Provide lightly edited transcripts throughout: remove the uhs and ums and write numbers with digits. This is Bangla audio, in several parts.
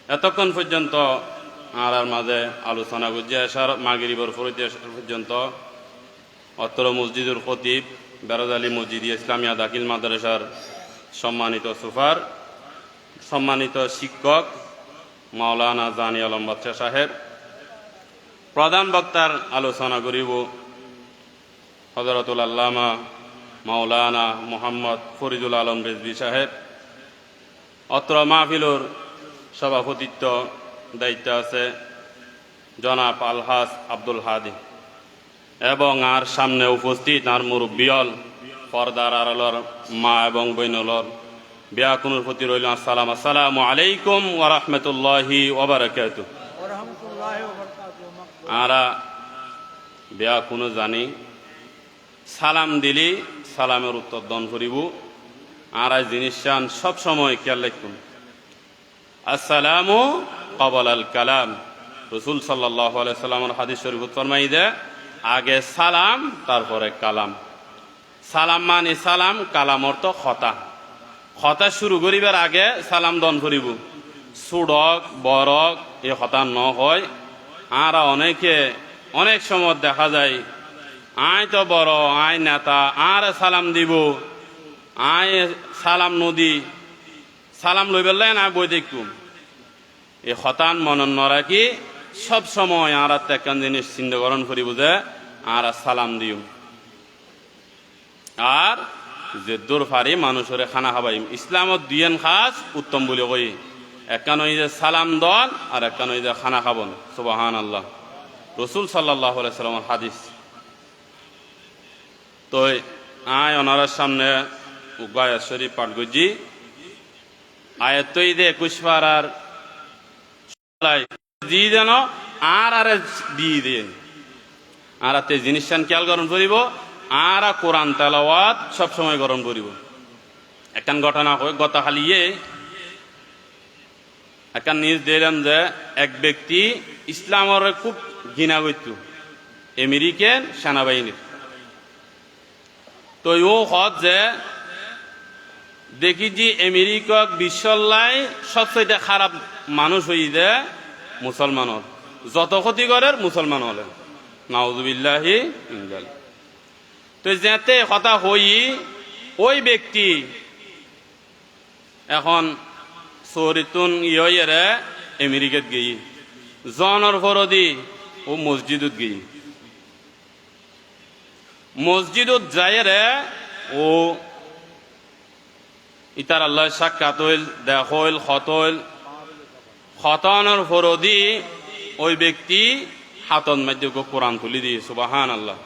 এতক্ষণ পর্যন্ত আর মাঝে আলোচনা গুজিয়ে আসার মাগরিবর ফরিতে আসার পর্যন্ত অত্র মসজিদুল খতিব বেরোজ আলী মসজিদ ইসলামিয়া দাখিল মাদ্রাসার সম্মানিত সুফার, সম্মানিত শিক্ষক মাওলানা জানি আলম বাদশা সাহেব, প্রধান বক্তার আলোচনা করিব হযরতুল আল্লামা মাওলানা মোহাম্মদ ফরিদুল আলম রেজভী সাহেব। অত্র মাহফিলুর সভাপতিত্ব দায়িত্ব আছে জনাব আলহাজ আব্দুল হাদি এবং আর সামনে উপস্থিত আর মুরব্বিয়ল পর্দার আড়ালর মা এবং বৈনলর ব্যাকুনুর প্রতি রইল আসসালাম। আসসালামু আলাইকুম ওয়া রাহমাতুল্লাহি ওয়া বারাকাতুহু। আরা ব্যাকুনু জানি সালাম দিলি সালামের উত্তর দন করিব। আর জিনিস চান সব সময় খেয়াল রাখুন, আসসালামু ক্বাবলা আল কালাম। রাসূল সাল্লাল্লাহু আলাইহি সাল্লামের হাদিস শরীফ ফরমাই দে আগে সালাম তারপরে কালাম। সালাম মানে সালাম, কালাম অর্থ কথা। কথা শুরু করিবার আগে সালাম দন করিব। সুডক বরক এ কথা ন হয়। আর অনেকে অনেক সময় দেখা যায় আয় তো বড়, আয় নেতা, আর সালাম দিব, আয় সালাম নদী, সালাম লই পেলাই না বই দেখুম। এই হতান মনন নরাকি সব সময় আর একখান জিনিস চিন্তাকরণ করিব যে আর সালাম দিও। আর যে দূর ফারি মানুষের খানা খাবাইম ইসলামত দুইয়েন খাস উত্তম বলে কই। একখান ওই যে সালাম দন আর একখান ওই যে খানা খাবন। সুবহান আল্লাহ। রাসূল সাল্লাল্লাহু আলাইহি সাল্লামের হাদিস। তো আয় ওনার সামনে উগায় শরীফ পাঠ করছি। আয়াত দে 21 পারার দিয়ে যেন আর দিয়ে দেন। আর জিনিস খেয়াল গ্রহণ করিব। আর কোরআন তেলাওয়াত সবসময় গ্রহণ করিব। একখান ঘটনা হয় গত হালিয়ে একখান নিউজ দিলাম যে এক ব্যক্তি ইসলামের খুব ঘৃণা করত, আমেরিকান সেনাবাহিনীর। তো ও হত যে দেখি যে আমেরিকা বিশ্বলাই সবচেয়ে খারাপ মানুষ হই যে মুসলমানের, যত ক্ষতি করে মুসলমান হলে নাউজুবিল্লাহি ইনজাল। তো যেতে কথা হই ওই ব্যক্তি এখন চরিতুন ইয়েরে আমেরিকাত গেই জনের ফরদি ও মসজিদত গেই। মসজিদত যাইরে ও ইতার আল্লাহ সাক্ষাৎ হইল, দেখ হইল, খত হইল। খতানোর ফরদি ওই ব্যক্তি হাতন মধ্যে কোরআন তুলি দিয়ে সুবহান আল্লাহ।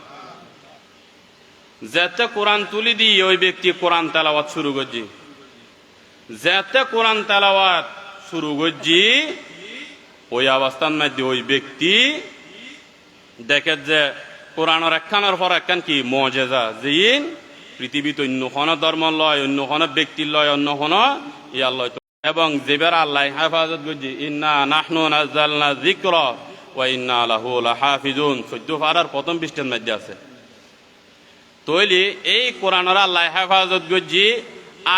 যেতে কোরআন তুলি দিয়ে ওই ব্যক্তি কোরআন তেলাওয়াত শুরু করছি। যেতে কোরআন তেলাওয়াত শুরু করছি ওই অবস্থার মধ্যে ওই ব্যক্তি দেখে যে কোরআনের একখানের পর একখান কি মুজিজা জিন পৃথিবীতে অন্য কোনো ধর্ম লয়, অন্য কোনো ব্যক্তির লয়, অন্য কোনো ইয়া লয়। এবং যেবার আল্লাহ হেফাজত করছি ইন্না নাহনু নাযালনা যিকরা ওয়া ইন্না লাহু লাহাফিজুন 14 পারার প্রথম পৃষ্ঠার মধ্যে আছে। তৈলি এই কোরআনের আল্লাহ হেফাজত করছি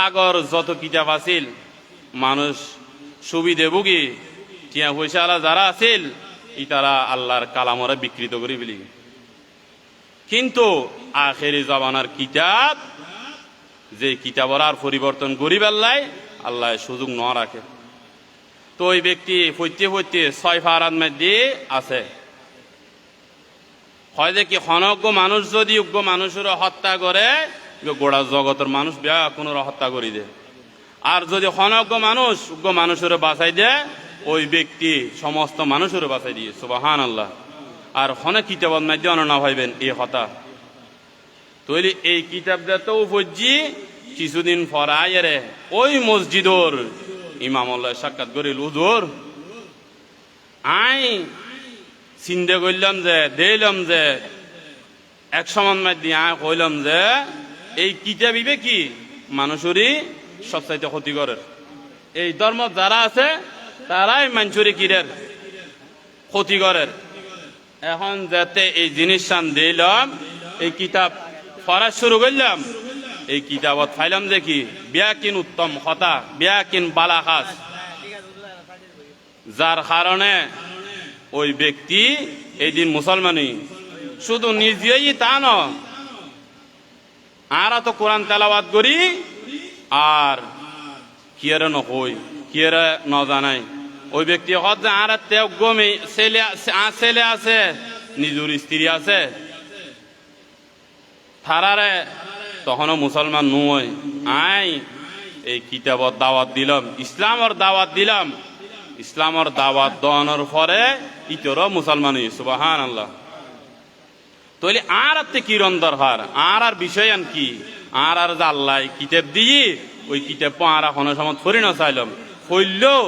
আগর যত কিতাব আছিল মানুষ সুবিধে ভুগি টিয়া পয়সা আলা যারা আছিল ইতারা আল্লাহর কালামরে বিকৃত করে ফেলি। কিন্তু আখেরি জমানার কিতাব যে কিতাবর আর পরিবর্তন করি বেল্লাই আল্লাহ সুযোগ ন রাখে। তো ওই ব্যক্তি ফইতে ফইতে 6 পারার মধ্যে আছে। হয় যে কি অনজ্ঞ মানুষ যদি উগ্র মানুষের হত্যা করে গোড়া জগতের মানুষ বিয়া কোনো হত্যা করি দে। আর যদি অনজ্ঞ মানুষ উগ্র মানুষের বাঁচাই দে ওই ব্যক্তি সমস্ত মানুষের বাঁচাই দিয়ে সুবহান আল্লাহ। আর হনে কিতাবের মধ্যে অননা ভাইবেন এই হতা তৈরি এই কিতাব তো উপজি কিছুদিন পরাইরে ওই মসজিদর ইমাম আল্লাহ সাক্ষাৎ করিল, হুজুর আই চিন্তা করলাম যে দিলাম যে এক সময় মধ্যে আয় কইলাম যে এই কিতাবিবে কি মানুষেরই সবচাইতে ক্ষতি করে। এই ধর্ম যারা আছে তারাই মানুষেরই কিরের ক্ষতি করে। এখন যাতে এই জিনিস দিলাম এই কিতাব পড়া শুরু করলাম, এই কিতাবত ফাইলাম দেখি বিয়া কিন উত্তম কথা, বিয়া কিন বালা খাস। যার কারণে ওই ব্যক্তি এই দিন মুসলমানই শুধু নিজেই তা ন আর তো কোরআন তেলাওয়াত করি আর কিয়ারে নকই কিয়ারে ন জানাই ওই ব্যক্তি হত যে আর তেও গমে ছেলে আছে নিজুর স্ত্রী আছে থারারে তখনও মুসলমান নয় আই এই কিতাবত দাওয়াত দিলাম ইসলামর দাওয়াত দিলাম ইসলামর দাওয়াত দনের পরে ইতর মুসলমান সুবহানাল্লাহ তাহলে আর কি দরকার আর বিষয় আন কি আর যে আল্লাহ কিতাব দিয়ে ওই কিতাব আর কোনো সময় থরি না চাইলাম হইলেও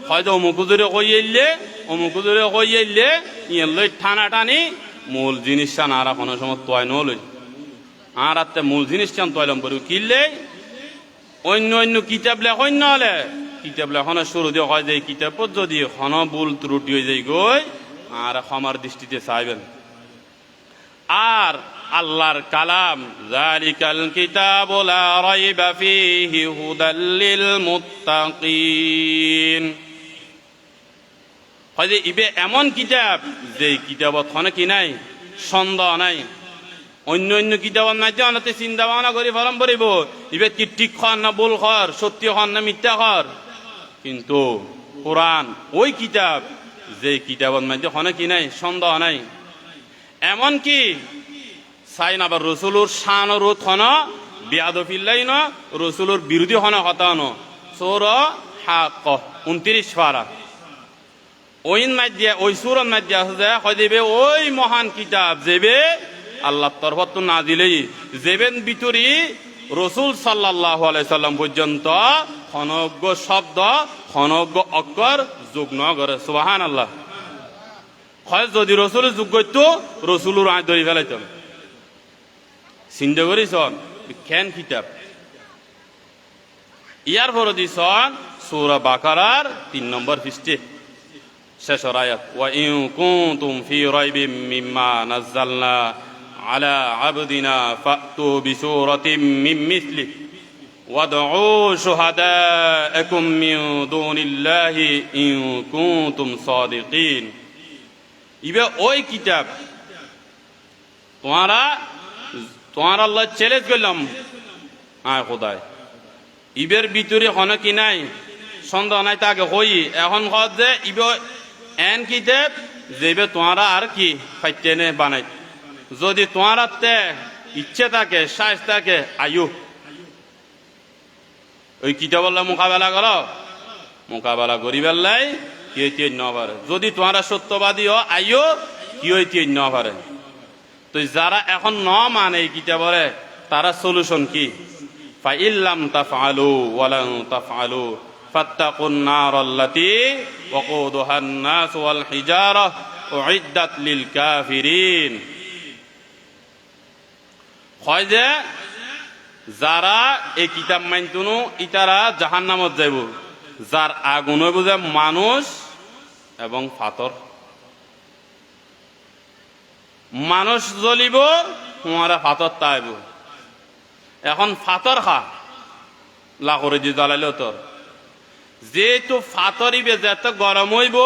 হয়তো অমুকুজুরে কইলে অমুকুজুরে কইলে ইয়ে লই টানা টানি মূল জিনিসটা আর কোনো সময় তয় নলই আর মূল জিনিসটা তয়লাম পড়ি কিনলে অন্য অন্য কিতাব লেখন নহলে কিতাব লেখনের শুরু দিয়ে হয় যে কিতাবত যদি খন ভুল ত্রুটি হয়ে যায় গই আর ক্ষমার দৃষ্টিতে চাইবেন আর আল্লাহর কালাম যালিকাল কিতাবু লা রাইবা ফীহি হুদাল লিল মুত্তাকিন হয় যে ইবে এমন কিতাব যে কিতাবত খন কি নাই সন্দেহ নাই অন্য অন্য কিতাবত নাই অনাতে চিন্তা ভাবনা করে ফলন পড়িব ইবে কি ঠিক খর না ভুল খর সত্য খর না মিথ্যা খর কিন্তু কোরআন ওই কিতাব যে কিতাবত মধ্যে হনে কি নাই সন্দেহ নাই এমন কি চাই না আবার রসুলুর শান রোধ হন বিয়াদফিল্লাই ন রসুলুর বিরোধী হন হতানো সৌর হাক 29 পারা ওইন মাধ্যে ওই সুরন মাধ্যে আছে হয় দেবে ওই মহান কিতাব যেবে আল্লাহ তরফত না দিলেই যেবেন ভিতরি রসুল সাল্লাল্লাহু আলাইহি সাল্লাম পর্যন্ত খনজ্ঞ শব্দ খনজ্ঞ অক্ষর যোগ ন করে সুবহানাল্লাহ হয় যদি রসুল যোগ করতো রসুলুর আয় ধরে ফেলাইতাম চিন্তা করিছন কেন কিতাব ইয়ার পর দিছন সূরা বাকারার 3 নম্বর পৃষ্ঠা শেষের আয়াত ওয়া ইন কুনতুম ফি রাইবিম মিম্মা নাযালনা আলা আবদিনা ফাতু বিসূরাতিম মিন মিসলি ওয়াদউ শুহাদাআকুম মিন দুনিল্লাহি ইন কুনতুম সাদিকিন ইবে ওই কিতাব তোমার আল্লাহ চ্যালেঞ্জ করলাম আয় খোদায় ইবের ভিতরে হনে কি নাই সন্দেহ নাই তাকে হই এখন হত যে ইব এন কিতাব যেবে তোমারা আর কি ফাইতেনে বানাই যদি তোমার ইচ্ছে থাকে সাহস থাকে আয়ু ওই কিতাব আল্লাহ মোকাবেলা করো মোকাবেলা করি বেলাই কি হইতে ন পারে যদি তোমারা সত্যবাদী হ আইও কি হইতে ন পারে তো যারা এখন ন মানে এই কিতাবরে তারা সলিউশন কি ফাইল্লাম তাফআলু ওয়ালান তাফআলু ফাত্তাকুন নারাল্লাতী ওয়াকুদুহান নাস ওয়াল হিজারা উইদ্দাত লিল কাফিরিন হয় যে যারা এই কিতাব মানতুনো ইতারা জাহান্নামত যাইব যার আগুন হইব যে মানুষ এবং পাথর মানুষ জ্বলিব তোমারা পাথর তাইব এখন পাথর খা লাকড়ি দিয়ে জ্বালাইলেও তোর যেহেতু পাথরিবে যেত গরম হইব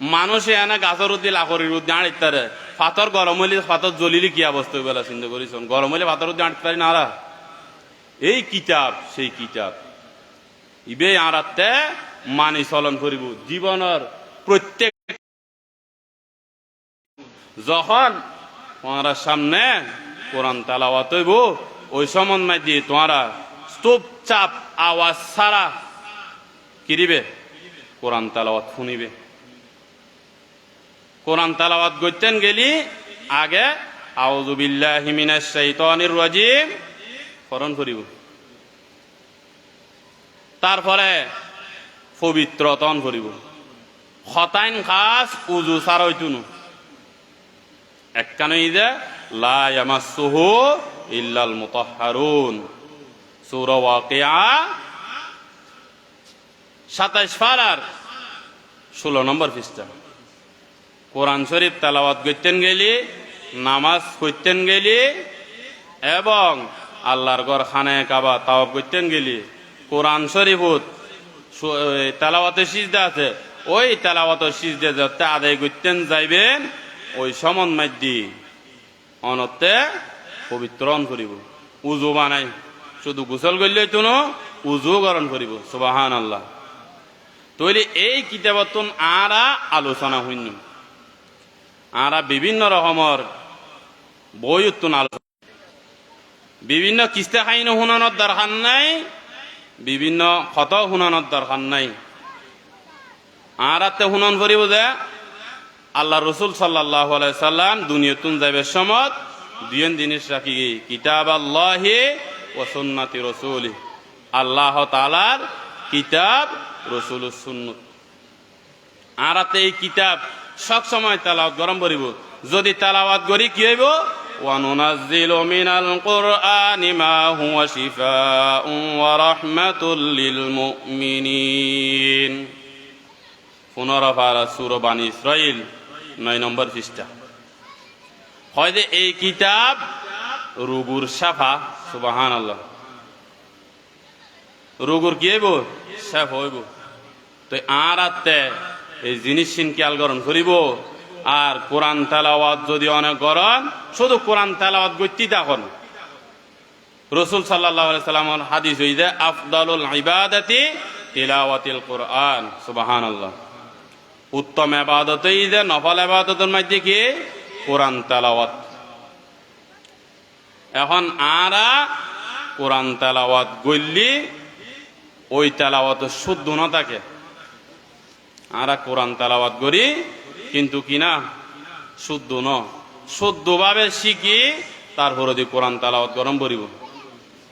মানুষে এনে গাছের উদ্দি লাকড়ির উদ্দি আঁড়িতারে পাথর গরম হইলে পাথর জ্বলিলে কি অবস্থা হইবে চিন্তা করিস গরম হইলে পাথর উদ্দি আঁড়তে পারি না এই কিতাব সেই কিতাব ইবে আঁড়াতে মানি চলন করিব জীবনের প্রত্যেক যখন তোমার সামনে কোরআন তেলাওয়াত হইব ওই সমন্বয় দিয়ে তোমারা স্তূপ চাপ আওয়াজ ছাড়া কিরিবে কোরআন তেলাওয়াত শুনিবে কোরআন তেলাওয়াত করতেন গেলি আগে আউযু বিল্লাহি মিনাশ শাইতানির রাজিম ফরন করিব তারপরে পবিত্রতন করিব খতাইন খাস উজু ছাড়া হইতুনু একখানে যে লা ইয়ামাসসুহু ইল্লাল মুতাহহারুন সূরা ওয়াকিয়া 27 পারার 16 নম্বর পৃষ্ঠা কোরআন শরীফ তেলাওয়াত করতেন গেলি নামাজ পড়তেন গেলি এবং আল্লাহর ঘর খানে কাবা তাওয়াফ করতেন গেলি কোরআন শরীফত তেলাওয়াতের সিজদা আছে, ওই তেলাওয়াতের সিজদা যাতে আদায় করতেন যাইবেন ওই সমন মাধ্যি অনতে পবিত্রণ করিব, উজু বানাই শুধু গোসল করলেই তো উজু গরণ করিব। সুবহানাল্লাহ। তৈরি এই কিতাবতন আরা আলোচনা হইন, আরা বিভিন্ন রকমের বই উত্তন আলোচনা, বিভিন্ন কিস্তা খাইন শুনানোর দরকার নাই, বিভিন্ন ক্ষত শুনানোর দরকার নাই। আরাতে শুনন করিব যে আল্লাহ রসুল সাল্লাল্লাহু আলাইহি সাল্লাম দুনিয়াতুন যাইবার সময় দুইজন জিনিস রাখি, কিতাব আল্লাহি ওয়া সুন্নাতি রাসূলি, আল্লাহ তাআলার কিতাব রসুলের সুন্নত। আরাতে এই কিতাব সব সময় তেলাওয়াত গরম করিব, যদি তেলাওয়াত করি কি হইব, ওয়া নুনাজ্জিলু মিনাল কুরআনি মা হুয়া শিফাউন ওয়া রাহমাতুল লিল মুমিনিন। 15 পারা সূরা বানী ইসরাইল 9 নম্বর পৃষ্ঠা। হয় যে এই কিতাব রোগুর সাফা। সুবহানাল্লাহ। রোগুর কি হইব, সাফ হইব। তো আর আত্মে এই জিনিস খেয়াল গ্রহণ করিব। আর কোরআন তেলাওয়াত যদি অনেক গরম, শুধু কোরআন তেলাওয়াত গতি তখন রসুল সাল্লাল্লাহু আলাইহি সাল্লামের হাদিস হই যে আফদালুল ইবাদাতি তিলাওয়াতিল কোরআন। সুবহানাল্লাহ। উত্তম ইবাদত এই যে নফল ইবাদতের মধ্যে কি কোরআন তেলাওয়াত। এখন আরা কোরআন তেলাওয়াত গল্লি ওই তেলাওয়াত শুদ্ধ না থাকে, আরা কোরআন তেলাওয়াত করি কিন্তু কিনা শুদ্ধ ন, শুদ্ধভাবে শিখি তারপরে দি কোরআন তেলাওয়াত গরম করিব,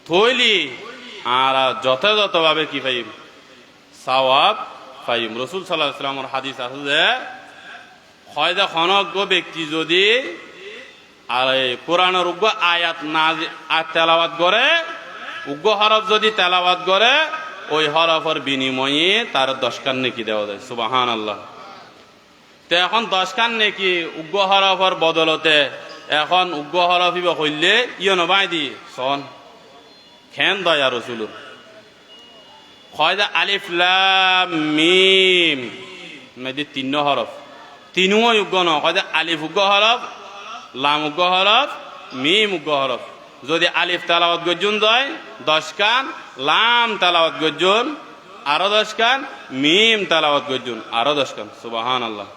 থইলি আরা যথাযথভাবে কি পাইব, সওয়াব পাইব। রাসূল সাল্লাল্লাহু আলাইহি ওয়াসাল্লামের হাদিস আছে যে হয়তো খনজ্ঞ ব্যক্তি যদি আর কোরআনের উগ্র আয়াত না তেলাওয়াত করে, উগ্র হরফ যদি তেলাওয়াত করে, ওই হরফের বিনিময়ে তার 10 কান নেকি দেওয়া যায়। সুবহানাল্লাহ। তো এখন 10 কান নেকি উগ্র হরফের বদলতে এখন উগ্র হরফ হইলে ইয়ে নবাই দি সন খেন দয়া রসুল হয় যে আলিফ লাম মিম মেদি 3 হরফ, 3ও উগ্র ন, হয় যে আলিফ উগ্র হরফ, লাম উগ্র হরফ, মিম উগ্র হরফ। যদি আলিফ তেলাওয়াত গর্জন দেয় 10 কান, লাম তেলাওয়াত গর্জন আরো 10 কান, মিম তেলাওয়াত গর্জন আরো 10 কান। সুবহানাল্লাহ।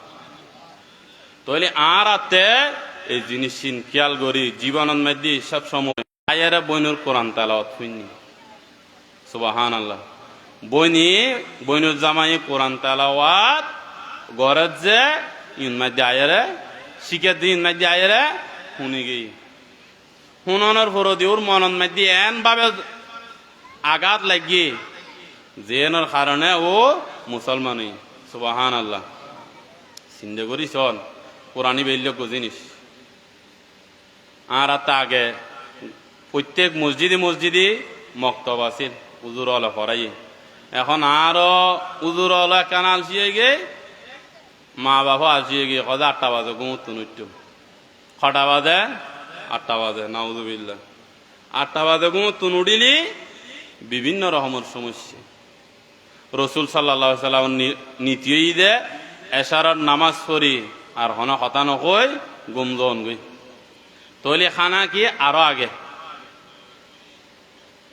তাহলে আর আতে এই জিনিস খেয়াল করি জীবনের মধ্যে সব সময় আয়ারে বইনুর কোরআন তেলাওয়াত হইনি। সুবহানাল্লাহ। বইনুর জামাই কোরআন তেলাওয়াত গরজ যে ইন মধ্যে আয়ারে শিখে দিন মধ্যে আয়ারে শুনি গই, শুনানোর পরদি ওর মনের মধ্যে এন ভাবে আঘাত লাগি যেনোর কারণে ও মুসলমানই। সুবহানাল্লাহ। চিন্তা করি চল কোরআনই বেল্য জিনিস। আর আগে প্রত্যেক মসজিদে মক্তব আছিল, উজুর আলা পড়াই। এখন আরো উজুর আলা কানাল আসিয়ে গে, মা বাবা আসিয়ে গিয়ে কদা 8টা বাজে ঘুমতো নৃত্য, 6টা বাজে 8টা বাজে, নাউজুবিল্লাহ। 8টা বাজে ঘুমতো নুডিলি বিভিন্ন রকমের সমস্যা। রসুল সাল্লাল্লাহু আলাইহি সাল্লাম নীতিই দে এশারার নামাজ পড়ি আর হন কথা নকই গুমজন গই, তৈলি খানা কি আরো আগে,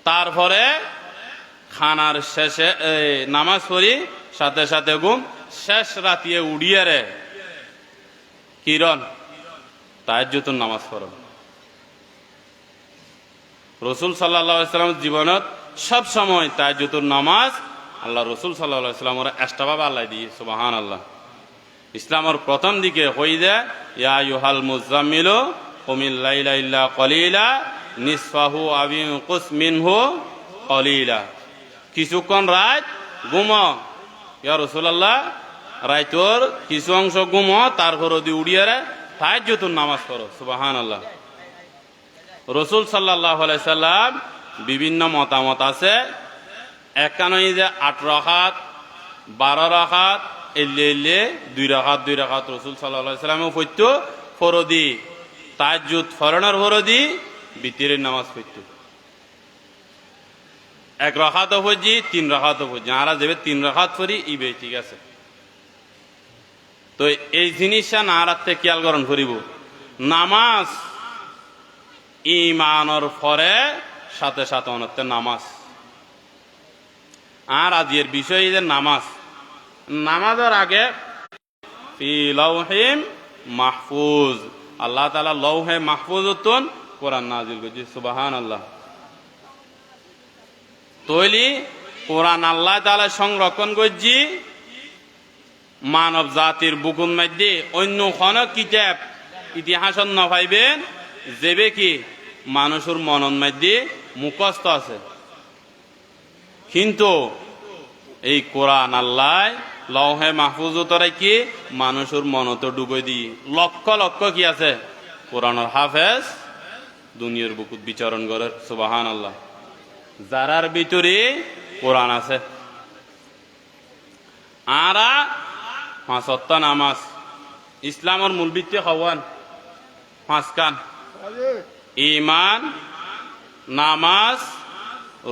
তারপরে খানার শেষে নামাজ পড়ি সাথে সাথে ঘুম, শেষ রাতিয়ে উড়িয়ে রে কিরণ তাহাজ্জুদের নামাজ পড়ো। রসুল সাল্লাল্লাহু আলাইহি সাল্লামের জীবনত সব সময় তাহাজ্জুদের নামাজ আল্লাহ রসুল সাল্লাল্লাহু আলাইহি সাল্লামের এক্সট্রাভাবে আল্লাহ দিয়ে। সুবহানাল্লাহ। ইসলামের প্রথম দিকে হই দে ইয়া আইয়ুহাল মুযাম্মিলু কুমিল লাইলা ইল্লা কলিলা নিসফাহু আও ইনকুস মিনহু কলিলা। কিছুক্ষণ রাত ঘুমো ইয়া রাসূলুল্লাহ, রাইতর কিছু অংশ ঘুমো, তারপর দি উড়িয়ে রে তাহাজ্জুদের নামাজ পড়ো। সুবহানাল্লাহ। রসুল সাল্লাল্লাহু আলাইহি সাল্লাম বিভিন্ন মতামত আছে, একানই যে 8 রাকাত 12 রাকাত এলে 2 রাকাত রসুল সাল্লাল্লাহু আলাইহি সাল্লামও পড়তো ফরদি, তাহাজ্জুদ ফরনার ফরদি বিতিরের নামাজ পড়তো। এক রাকাতও পড়ছি 3 রাকাতও পড়ছি আরা যাবে 3 রাকাত পড়ি ইবে ঠিক আছে। তো এই জিনিসটা না রাখতে খেয়াল করণ করিব নামাজ ইমানর পরে সাথে সাথে অনর্থে নামাজ আর আজকের বিষয় যে নামাজের আগে ফি লাউহিম মাহফুজ আল্লাহ তাআলা লৌহে মাহফুজতুন কোরআন নাজিল করেছে সুবহানাল্লাহ। তৈলি কোরআন আল্লাহ তাআলা সংরক্ষণ করছি মানব জাতির বুকুর মধ্যে অন্য কোন কিতাব ইতিহাসত নপাইবেন যেবে কি মানুষের মনের মধ্যে মুখস্থ আছে। কিন্তু এই কোরআন আল্লাহ লৌহে মাহফুজতরে কি মানুষের মনত ডুবে দি লক্ষ লক্ষ কি আছে কোরআনের হাফেজ দুনিয়ার বুকুত বিচরণ করে সুবহানাল্লাহ। যারার ভিতরে কোরআন আছে আরা 5 ওয়াক্ত নামাজ ইসলামের মূল ভিত্তি হওয়ান 5 কান ঈমান নামাজ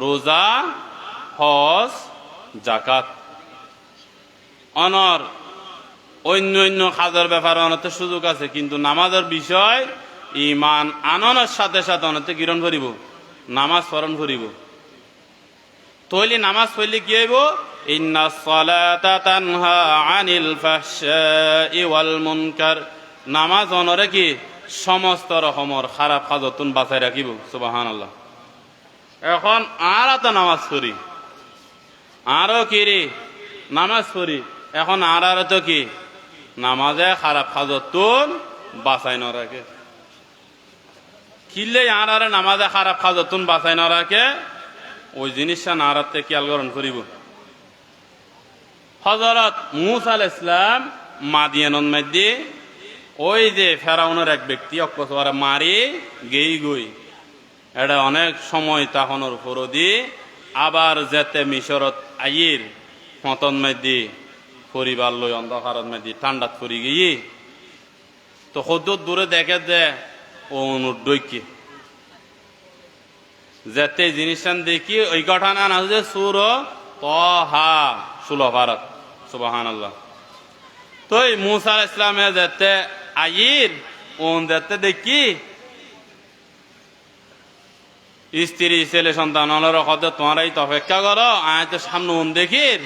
রোজা হজ যাকাত অনর অন্য অন্য কাজের ব্যাপারে অনতে সুযোগ আছে কিন্তু নামাজের বিষয় ঈমান আননের সাথে সাথে অনতে কিরণ করিব নামাজ স্মরণ করিব। তৈলি নামাজ পড়লে কি হইব ইন্নাস সালাতা তানহা আনিল ফাহশাই ওয়াল মুনকার নামাজ অনরে কি সমস্ত রকমের খারাপ কাজতুন বাঁচাই রাখিব সুবহানাল্লাহ। এখন আর তো নামাজ পড়ি আরো কি রে নামাজ পড়ি এখন আর তো কি নামাজে খারাপ কাজতুন বাঁচাই ন রাখে কিলে আর নামাজে খারাপ কাজতুন বাঁচাই ন রাখে ওই জিনিসটা না রাখতে খেয়াল গ্রহণ করিব। হযরত মূসা আলাইহিস সালাম মাদিয়ানের মধ্যে ওই যে ফেরাউনের এক ব্যক্তি অকস্মাতে মারি গই এটা অনেক সময় তখনের উপর দি আবার যেতে মিশরত আইর ফতন মধ্যে পরিবার লই অন্ধকারত মধ্যে ঠান্ডাত পড়ি গিয়ে তো সদ্য দূরে দেখে যে ও অনুদ্বৈকি যেতে জিনিসটা দেখি ওই ঘটনা না যে সুর তহা 16 পারাত সুবহানাল্লাহ। তো এই মূসা আলাইহিস সালামে যেতে আইর ওন যেতে দেখি স্ত্রী ছেলে সন্তান হতে তোমারাই তো অপেক্ষা করো আয় তো সামনে ওন দেখির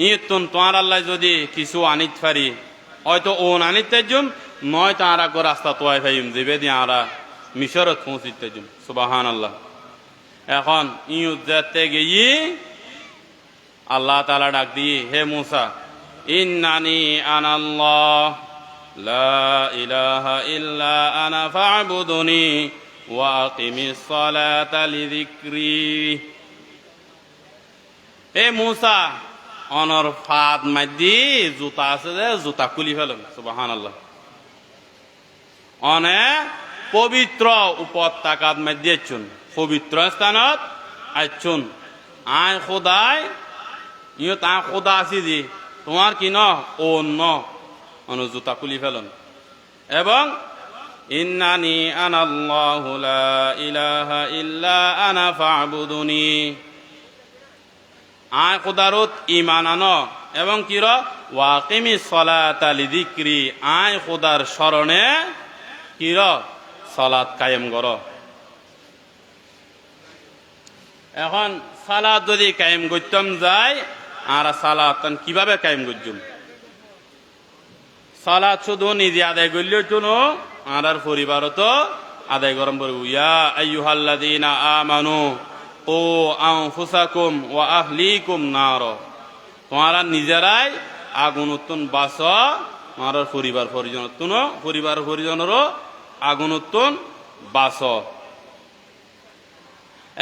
ইতুন তোমার আল্লাহ যদি কিছু আনিত পারি হয়তো ওন আনিতে জুম নয় তো আর রাস্তা তোয়াই ফাইম দিবে দিয়ে আরা মিশরত পৌঁছিতে জুম সুবহানাল্লাহ। এখন ইউ যেতে গিয়ে আল্লাহ তাআলা ডাক দিয়ে হে মূসা ইন্নানি আনাল্লাহ লা ইলাহা ইল্লা আনা ফা'বুদুনি ওয়া আকিমিস সালাতা লিযিকরি। হে মূসা অনর ফাদ মাদি জুতা আছে যে জুতা খুলি ফেলেন সুবহানাল্লাহ। অনে পবিত্র উপত্যকাত মধ্যে চুন পবিত্র স্থানত আইচুন আয় খোদায় ইয়ে তা খোদা আছি যে তোমার কি ন অন্য জুতা খুলি ফেলন এবং ইন্নানি আনাল্লাহু লা ইলাহা ইল্লা আনা ফা'বুদুনি আয় খোদারত ঈমান আনো এবং কির ওয়াকিমিস সালাতা লিযিকরি আয় খোদার স্মরণে কির সালাত কায়েম করো। এখন সালাত যদি কায়েম করতাম যায় আর সালাত কিভাবে কায়েম করছুম সালাত শুধু নিজে আদায় করলেও চুনো আর পরিবারও তো আদায় গরম করব। ইয়া আইয়ুহাল্লাযীনা আমানু ও আনফুসাকুম ওয়া আহলিকুম নার তোমরা নিজেরাই আগুন উত্তন বাঁচ আর পরিবার পরিজনেরও আগুন উত্তন বাঁচ।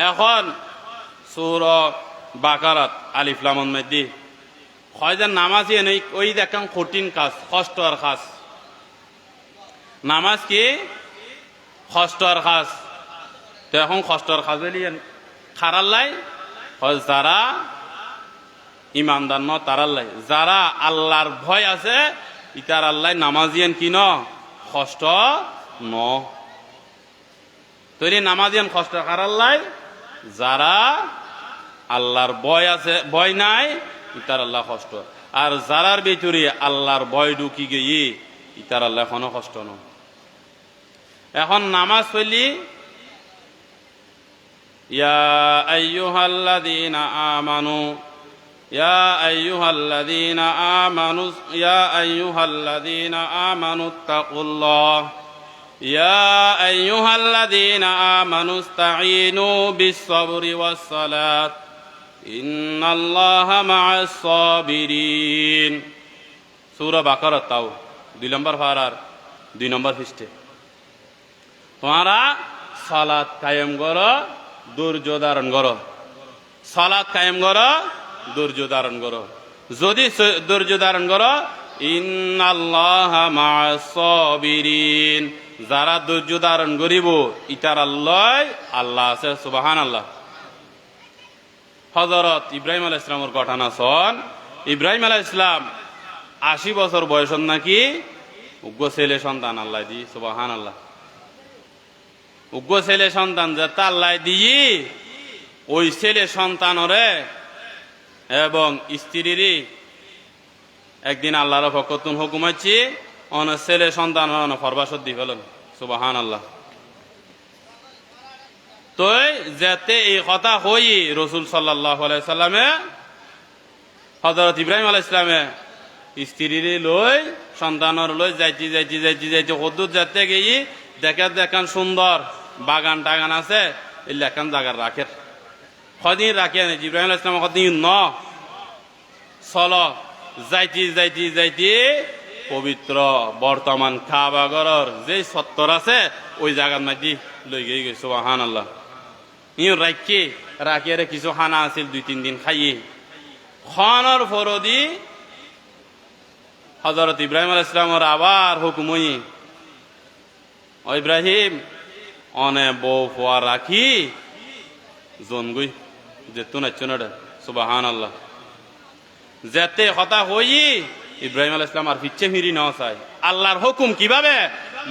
এখন সূরা বাকারাত আলিফ লামের মধ্যে হয় যে নামাজি নেই ওই দেখাম কঠিন কাজ কষ্টর কাজ নামাজ কি কষ্টর কাজ তো এখন কষ্টর কাজ খারাল্লাই যারা ইমানদার ন তারাল্লাই যারা আল্লাহর ভয় আছে ইতার আল্লাহ নামাজিয়ান কি ন কষ্ট ন তৈরি নামাজিয়ান কষ্ট খারাল্লাই যারা আল্লাহর ভয় আছে, ভয় নাই, ইতার আল্লাহ কষ্ট। আর যারার ভিতরে আল্লাহর ভয় ঢুকি গিয়ে ইতার আল্লাহ এখনো কষ্ট ন। এখন নামাজ পড়লি ইয়া আইয়ুহাল্লাযীনা আমানু ইয়া আইয়ুহাল্লাযীনা আমানু ইয়া আইয়ুহাল্লাযীনা আমানুত্তাকুল্লাহ ইয়া আইয়ুহাল্লাযীনা আমানুস্তাঈনু বিস-সাবরি ওয়াস-সালাত ইন্নাল্লাহা মা'আস সাবিরিন। সূরা বাকারা তাও 2 নম্বর পারার 2 নম্বর পৃষ্ঠা। তোমরা সালাত কায়েম করো, ধৈর্য ধারণ করো। সালাত কায়েম করো, ধৈর্য ধারণ করো। যদি ধৈর্য ধারণ করো, ইন্নাল্লাহা মা'আস সাবিরিন, যারা ধৈর্য ধারণ করিব ইতার আল্লাহ আল্লাহ আছে। সুবহানাল্লাহ। হযরত ইব্রাহিম আলাইহিস সালামের ঘটনা শোন। ইব্রাহিম আলাইহিস সালাম 80 বছর বয়সত নাকি উগ্র ছেলে সন্তান আল্লাহ দি। সুবহানাল্লাহ। উগ্র ছেলে সন্তান যেটা আল্লাহ দিই, ওই ছেলে সন্তানরে এবং স্ত্রীর একদিন আল্লাহর পক্ষতুন হুকুম আছে অন ছেলে সন্তান ফরবাসত দি ফেলেন। সুবহানাল্লাহ। তো যাতে এই কথা হই রাসূল সাল্লাল্লাহু আলাইহি সাল্লামে হযরত ইব্রাহিম আলাইহিস সালামে স্ত্রীর লই সন্তানর লই যাইতে কদ্দুর যাতে গিয়ে দেখান সুন্দর বাগান টাগান আছে, এই লেখান জায়গার রাখে কদিন রাখে ইব্রাহিম আলাইহিস সালাম কদিন ন চলো যাইতে পবিত্র বর্তমান কাবা ঘরের যে সত্তর আছে ওই জায়গার মধ্যে লই গিয়ে গেছে। সুবহানাল্লাহ। ইউ রাখিয়ে কিছু খানা আছিল 2-3 দিন খাইয়ে খানার ফরদি হযরত ইব্রাহিম আলাইহিস সালামের আবার হুকুম হই ও ইব্রাহিম অনে বউ ফুয়া রাখি জনগুই যেত না চুনডা। সুবহানাল্লাহ। যেতে কথা হই ইব্রাহিম আলাইহিস সালাম আর পিছে ফিরি না চাই আল্লাহর হুকুম কিভাবে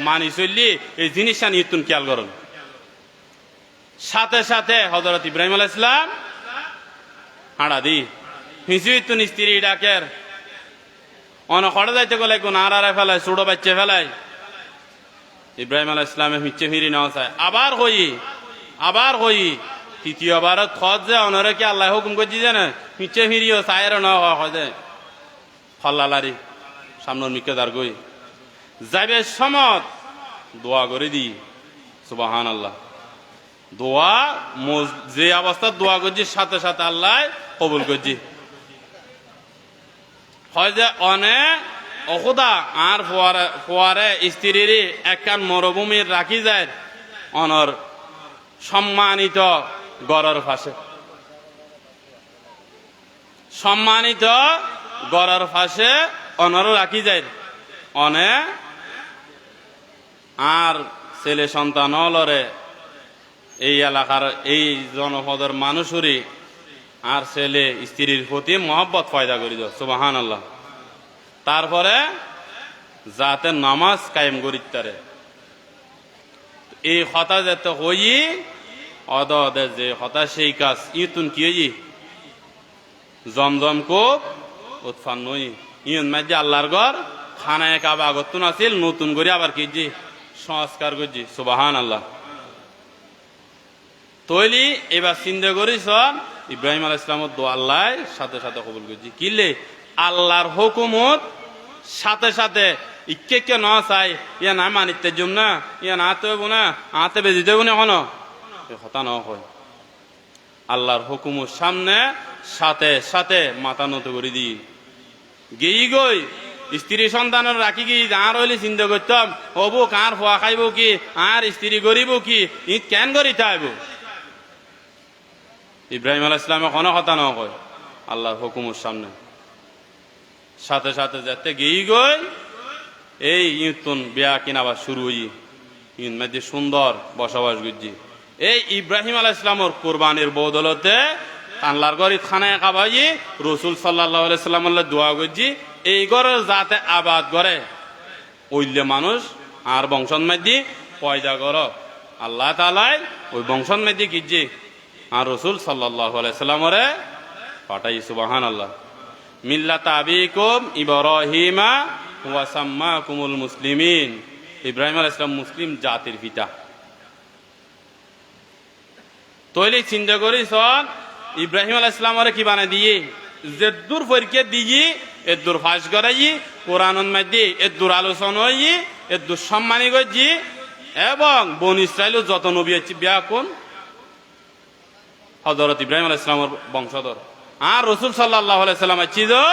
মানি চললি এই জিনিসটা নিয়ে তুমি খেয়াল করুন। সাথে সাথে হযরত ইব্রাহিম আলাইহিস সালাম হাঁড়া দি হিসুই তুন স্ত্রী ডাকের অন খড়ে যাইতে গেলে কোন আড়ারে ফেলায় ছোট বাচ্চা ফেলায় ইব্রাহিম আলাইহিস সালামের মিচ্ছে ফিরি নেওয়া চায় আবার হই তৃতীয়বার খত যে অনরে কি আল্লাহ হুকুম করছি জানে মিচ্ছে ফিরিও চায়ের ন হয় ফল্লালারি সামনের মিকে দার গই যাইবে সমত দোয়া করে দি। সুবহানাল্লাহ। দোয়া যে অবস্থা দোয়া করছি সাথে সাথে আল্লাহ কবুল করছি। হয় যে অনে অখুদা আর ফোয়ারে স্ত্রীর একখান মরুভূমির রাখি যায় অনর সম্মানিত গড়ের ফাঁসে, সম্মানিত গড়ের ফাঁসে অনর রাখি যায় অনে আর ছেলে সন্তান লরে এই এলাকার এই জনপদের মানুষেরই আর ছেলে স্ত্রীর প্রতি মহব্বত পয়দা করি দাও। সুবহানাল্লাহ। তারপরে যাতে নামাজ কায়েম করি তারে এই কথা যেতে হই অদ যে কথা সেই কাজ ইতুন কি জমজম কোপ উৎফান নই ইউন মাঝে আল্লাহর ঘর খানায় কাবা আগতুন আছিল নতুন করে আবার কি সংস্কার করছি। সুবহানাল্লাহ। তৈলি এবার চিন্তা করিস ইব্রাহিম আলাইহিস সালামের দোয়া আল্লাহ সাথে সাথে কবুল করছি কিলে আল্লাহর হুকুমত সাথে সাথে ইকে ন চাই ইয়া না মানিতে জম না ইয়া না তৈব না আতে বেজি দেব না এখনো কথা ন হয় আল্লাহর হুকুমের সামনে সাথে সাথে মাথা নত করে দি গেই গই স্ত্রী সন্তানের রাখি কি আর হইলে চিন্তা করতাম হবো কার ফোয়া খাইব কি আর স্ত্রী গরিব কি ই কেন করি তাইব। ইব্রাহিম আলাইহিস সালামে কোনো কথা ন কয় আল্লাহর হুকুমের সামনে সাথে সাথে যেতে গেই গই এই ইতুন বিয়া কিনাবার শুরু হই ইন মধ্যে সুন্দর বসবাস করছি। এই ইব্রাহিম আলাইহিস সালামের কুরবানির বদলতে আল্লাহর ঘরে খানায় খাবাই রাসূল সাল্লাল্লাহু আলাইহি সাল্লামের দোয়া করছি এই ঘরে যাতে আবাদ করে ওইলে মানুষ আর বংশন মধ্যে পয়দা কর আল্লাহ তাআলা ওই বংশন মধ্যে কি আর রসুল সাল্লাল্লাহু আলাইহি সাল্লামরে পাঠাই সুবহানাল্লাহ। মিল্লাতা আবিকুম ইব্রাহিমা ওয়া সাম্মাকুমুল মুসলিমিন, ইব্রাহিম আলাইহিস সালাম মুসলিম জাতির পিতা। তৈলি চিন্তা করি সন ইব্রাহিম আলাইহিস সালামরে কি বানাই দিয়ে যেদুর পরীক্ষা দিয়ে এদুর ফাঁস করাই কোরআনের মধ্যে এদুর আলোচনা হই এদুর সম্মানী করছি এবং বনি ইসরাইল যত নবী আছে বিয়া কোন হযরত ইব্রাহিম আলাইহিস সালামের বংশধর, আর রাসূল সাল্লাল্লাহু আলাইহি সাল্লাম আছে যে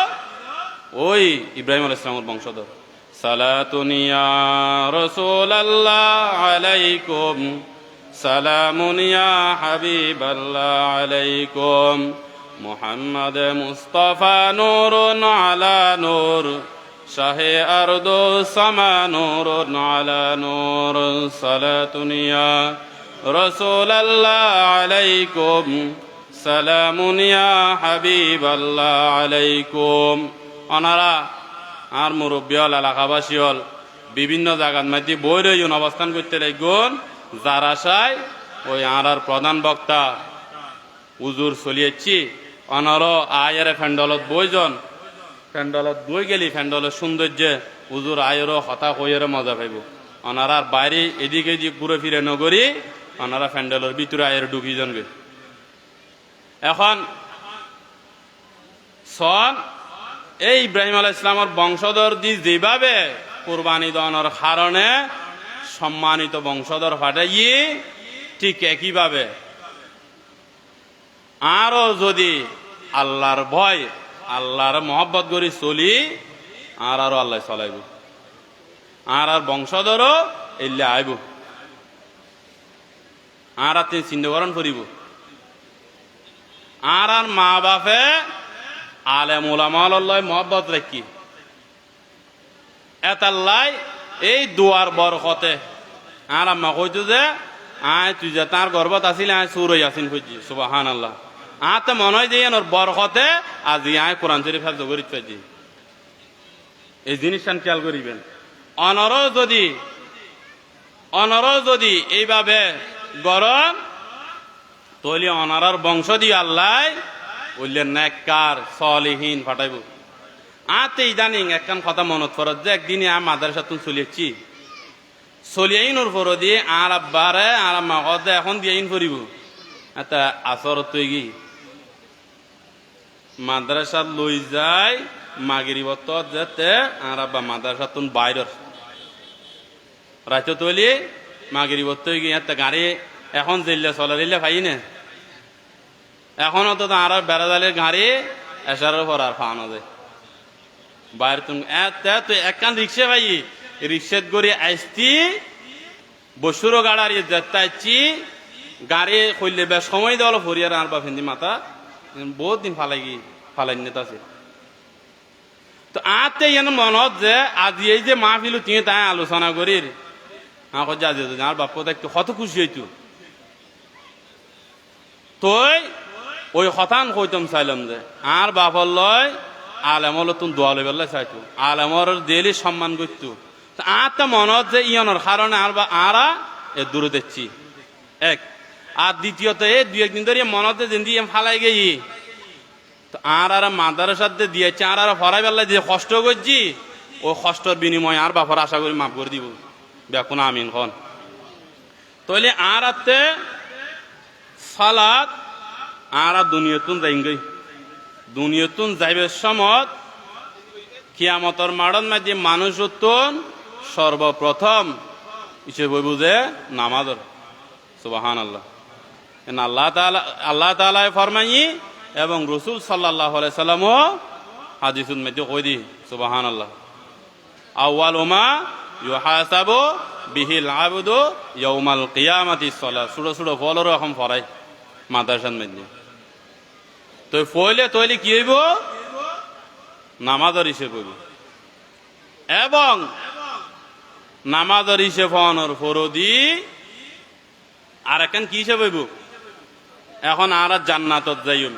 ওই ইব্রাহিম আলাইহিস সালামের বংশধর। সালাতুন ইয়া রাসূলুল্লাহ আলাইকুম, সালামুন ইয়া হাবিবাল্লাহ আলাইকুম, মুহাম্মদ মুস্তাফা নূরুন আলা নূর, শাহে আরদু সামা নূরুন আলা নূর। সালাতুন ইয়া রাসূলুল্লাহ আলাইকুম, সালামুন ইয়া হাবিবাল্লাহ আলাইকুম। ওনারা আর মুরব্বী হল এলাকাবাসী হল বিভিন্ন জায়গার মধ্যে বই রইন অবস্থান করতে লাগুন, যারা চায় ওই আর প্রধান বক্তা উজুর চলিয়েছি অনারও আয়ের ফ্যান্ডলত বইজন ফ্যান্ডলত বই গেলি ফ্যান্ডলের সৌন্দর্যে উজুর আয়েরও হতা হইয়েরও মজা পাইব। ওনারার বাইরে এদিকে এদিক ঘুরে ফিরে নগরী ওনারা ফ্যান্ডলের ভিতরে আয়ের ঢুকি জনবে। এখন সন এই ইব্রাহিম আলাইহিস সালামের বংশধর দি যেভাবে কুরবানি দেওয়ানোর কারণে সম্মানিত বংশধর ফাটাই, ঠিক একইভাবে আরো যদি আল্লাহর ভয় আল্লাহর মহব্বত করি চলি আরো আল্লাহ চলাইব, আর বংশধরও এলে আইব, আর তিনি চিন্তাকরণ করিব। আর মা বাপে আলেম উলামাল্লাহ মহব্বত রাখি এতাল্লাই এই দুয়ার বরকতে আর আম্মা কইতো যে আয় তুই যে তার গর্বত আসিল আয় সুর হয়ে আসিন খুঁজি সুবহানাল্লাহ। আতে মনে হয় যে এর বরকতে আজি আয় কোরআন শরীফ হাফজ করি পাইছি। এই জিনিসটা খেয়াল করিবেন। অনরও যদি এইভাবে গরম তৈলি অনারার বংশ দিয়ে আল্লাহ বললেন নেককার সলিহীন ফাটাইব। আতে ইদানিং একখান কথা মনত পড়ত যে একদিনে আমি মাদ্রাসাতুন চলিয়েছি চলিয়াইনোর পর দিয়ে আর আব্বারে আর আম্মা কদে এখন দিয়াইন ফুরিব এটা আসরত তুই গি মাদ্রাসাত লই যায় মাগরিবত যেতে আর আব্বা মাদ্রাসাতুন বাইরের রাইতো তৈলি মাগরিবত তুই গি একটা গাড়ি এখন জেলে চলে দিলে পাই না এখন তো আর বেড়াদালের গাড়ি এসারের পর আর ফানো যায় বাইরে তুমি তুই একখান রিক্সা পাই রিক্সাত গড়ি আসতি বসুরও গাড়ি যেতে আসছি গাড়ি করলে বেশ সময় দেওয়ালো ফরিয়ার আর বা ফেন্দি মাথা বহুত দিন ফালাই নিতে আছে। তো আতে যেন মনত যে আজি এই যে মাহফিল তিনি তাই আলোচনা করির আমার যে আজি আর বাপ একটু কত খুশি হইতো তই ওই হতান কইতাম চাইলাম যে আর বাপর লয় আলেমল তুমি দোয়া লইবার চাইতো আলেমর ডেলি সম্মান করতো আত্মা মনত যে ইয়নের কারণে আর বা আরা এ দূরে দেখছি এক আর দ্বিতীয়ত এই দুই একদিন ধরে মনতে যেন দিয়ে ফালাই গেই তো আর মাদারের সাথে দিয়েছে আর ফরাই বেলা যে কষ্ট করছি ওই কষ্টর বিনিময় আর বাপর আশা করি মাফ করে দিব দেখুন আমিন খন তইলে আর আতে সালাত আর দুনিয়তুন যাই গই দুনিয়তুন যাইবে সমত কিয়ামতর মাড়ন মাঝে মানুষ উত্তন সর্বপ্রথম হিসেবে বুঝে নামাজর সুবহানাল্লাহ। আল্লাহ তাআলা ফরমাই এবং রাসূল সাল্লাল্লাহু আলাইহি সাল্লামও হাদিসুল মধ্যে কই দি সুবহানাল্লাহ আউয়ালু মা ইউহাসাবু বিহিল আবদু ইয়াউমাল কিয়ামাতি সালাত সূরা সূরা ফলর রকম ফরাই মাদ্রাসার মধ্যে তো ফইলে কি হইব নামাজের হিসেব হইব এবং নামাজের হিসেব হওয়ানোর ফরদি আর এখন কি হিসেব হইব এখন আর জান্নাতত যাইম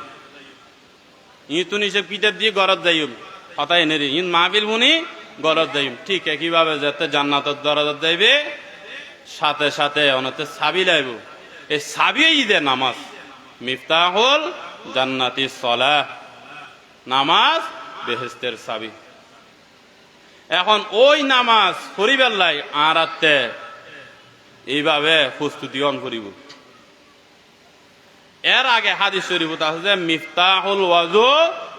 ইতুন হিসেব কিতাব দিয়ে গরত যাইম কথা এনে রে ইন মাহফিল বুনি গরত যাইম ঠিক একইভাবে যাতে জান্নাতত দরজত যাইবে সাথে সাথে অনতে সাবি লাইব এই সাবিয়েই দে নামাজ মিফতাহুল জান্নাতিস সালাহ, নামাজ বেহেশতের চাবি। এখন ওই নামাজ পড়িবেলাই আরাতে এইভাবে প্রস্তুতি অন করিব। এর আগে হাদিস শরীফত আছে যে মিফতাহুল ওয়াজু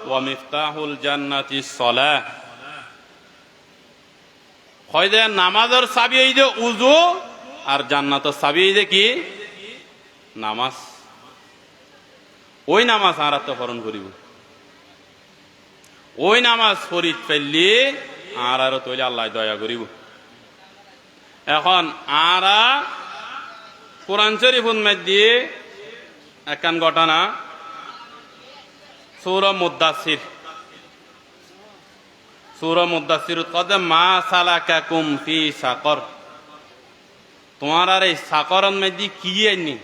ওয়া মিফতাহুল জান্নাতিস সালাহ, হয় যে নামাজের চাবি এই যে উজু, আর জান্নাতের চাবি এই যে কি নামাজ। ওই নামাজ আরাতে পড়ন করিব। ওই নামাজ ফরিদ ফেললি আর তৈলে আল্লাহ দয়া করিব। এখন আরা কোরআন শরীফুল মধ্যে একখান ঘটনা, সূরা মুদ্দাসির, সূরা মুদ্দাসির কদ মা সালাকাকুম ফি সাকর, তোমার আর এই সাকরের মধ্যে কি আইনি,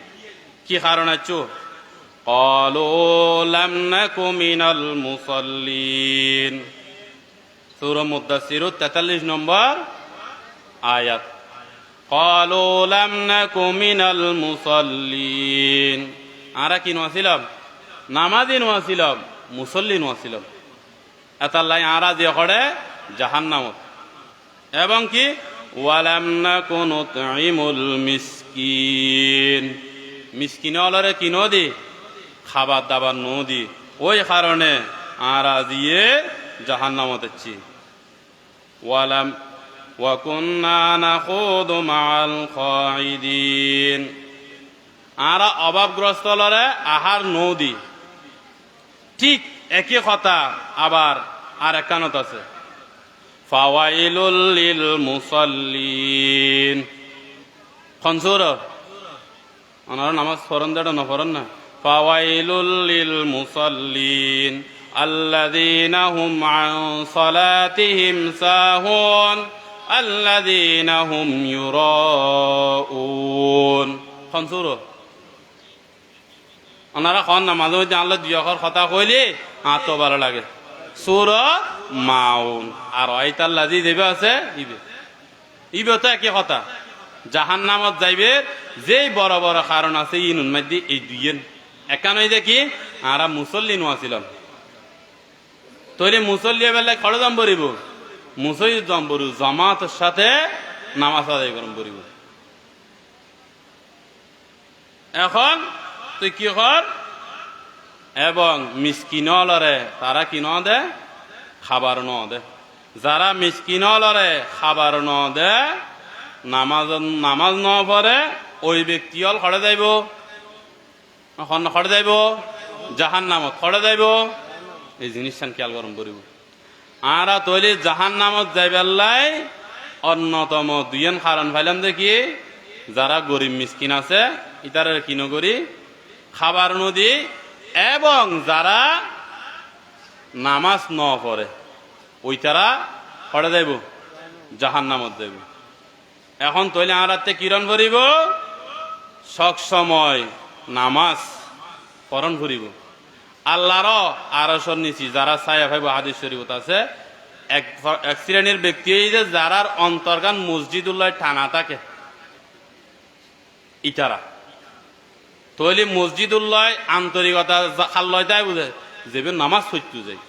কি কারণ আছো? ক্বালু লাম নাকু মিনাল মুসাল্লিন, সূরা মুদ্দাসির 43 নম্বর আয়াত। ক্বালু লাম নাকু মিনাল মুসাল্লিন, আরা কি নছিলাম? নামাজি নছিলাম, মুসল্লি নছিলাম। এতাল্লাই আরা যে করে জাহান্নামত। এবং কি ওয়ালাম নাকু নুতঈমুল মিসকিন, মিসকিন হলরে কি নদি খাবার দাবার নদী, ওই কারণে আরা দিয়ে জাহান্নামত আছি। ওয়ালাম ওয়া কুন্না নাখুদু মাআল খাইদিন, আরা অভাবগ্রস্ত লরে আহার নদী। ঠিক একই কথা আবার আর একানত আছে, ফাওয়াইলুল লিল মুসাল্লিন। খনসুর ওনারা নামাজ পড়েন দেড় না পড়েন না। ফাওয়াইলুল লিল মুসাল্লিন আল্লাযীনা হুম আন সালাতিহিম সাহুন আল্লাযীনা হুম ইউরাউন। খনসুর ওনারা খন না, মাঝে মধ্যে আল্লাহ দুই অক্ষর কথা কইলে তো ভালো লাগে। সূরা মাউন আর আইতাল্লাযী দেবে আছে ইবে, ইবে তো একই কথা। জাহান্নামত যাইবে যেই বড় বড় কারণ আছে ইনুন মধ্যে এই দুইয়েন একান হইতে কি আরা মুসল্লি নোয়াছিলাম। তৈরি মুসল্লি বেলায় খড়ে জম পড়িব, মুসল্লি জম পড়িব, জামাতের সাথে নামাজ আদায় করম পড়িব। এখন তুই কি কর, এবং মিসকিনলরে তারা কি ন দে খাবার ন দে। যারা মিসকিনলরে খাবার ন দে, নামাজ ন পড়ে, ওই ব্যক্তি হল খড়ে যাইব, খড়ে যাইব জাহান্নামত, খড়ে যাইব। এই জিনিসটা খেয়াল গরম করিব। আর তৈলি জাহান্নামত যাইবার অন্যতম দুইয়েন কারণ পাইলাম দেখি, যারা গরিব মিসকিন আছে ইতার কি নগরি খাবার নদী, এবং যারা নামাজ ন পড়ে ওই তারা খড়ে যাইব জাহান্নামত যাইব। এখন তৈলে আরাতে কিরণ করিব, সব সময় নামাজ পড়ন করিব। আল্লাহর আরশের নিচে যারা ছায়া পাইব, হাদিস শরীফত আছে এক শ্রেণীর ব্যক্তি যে যারার অন্তর্গান মসজিদুল্লাহ টানা থাকে, ইটারা তৈলি মসজিদুল্লাহ আন্তরিকতা খাল্লয় তাই বুঝে যে নামাজ পড়তে যাই।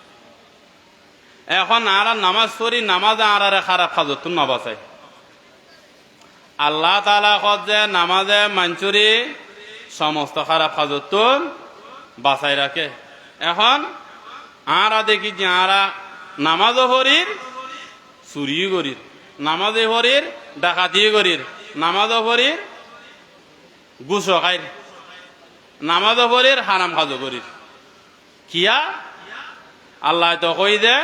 এখন আর নামাজ পড়ি, নামাজ আর খারাপ খাজত নবাচাই। আল্লাহ তাআলা কত যে নামাজে মানচুরি সমস্ত খারাপ খাজত বাঁচাই রাখে। এখন আরা দেখি যে আরা নামাজও হরির চুরিও করির, নামাজে হরির ডাকাতিও করির, নামাজও হরির গুছো খাইর, নামাজও হরির হারাম খাজো করির। কিয়া আল্লাহ তো কই দে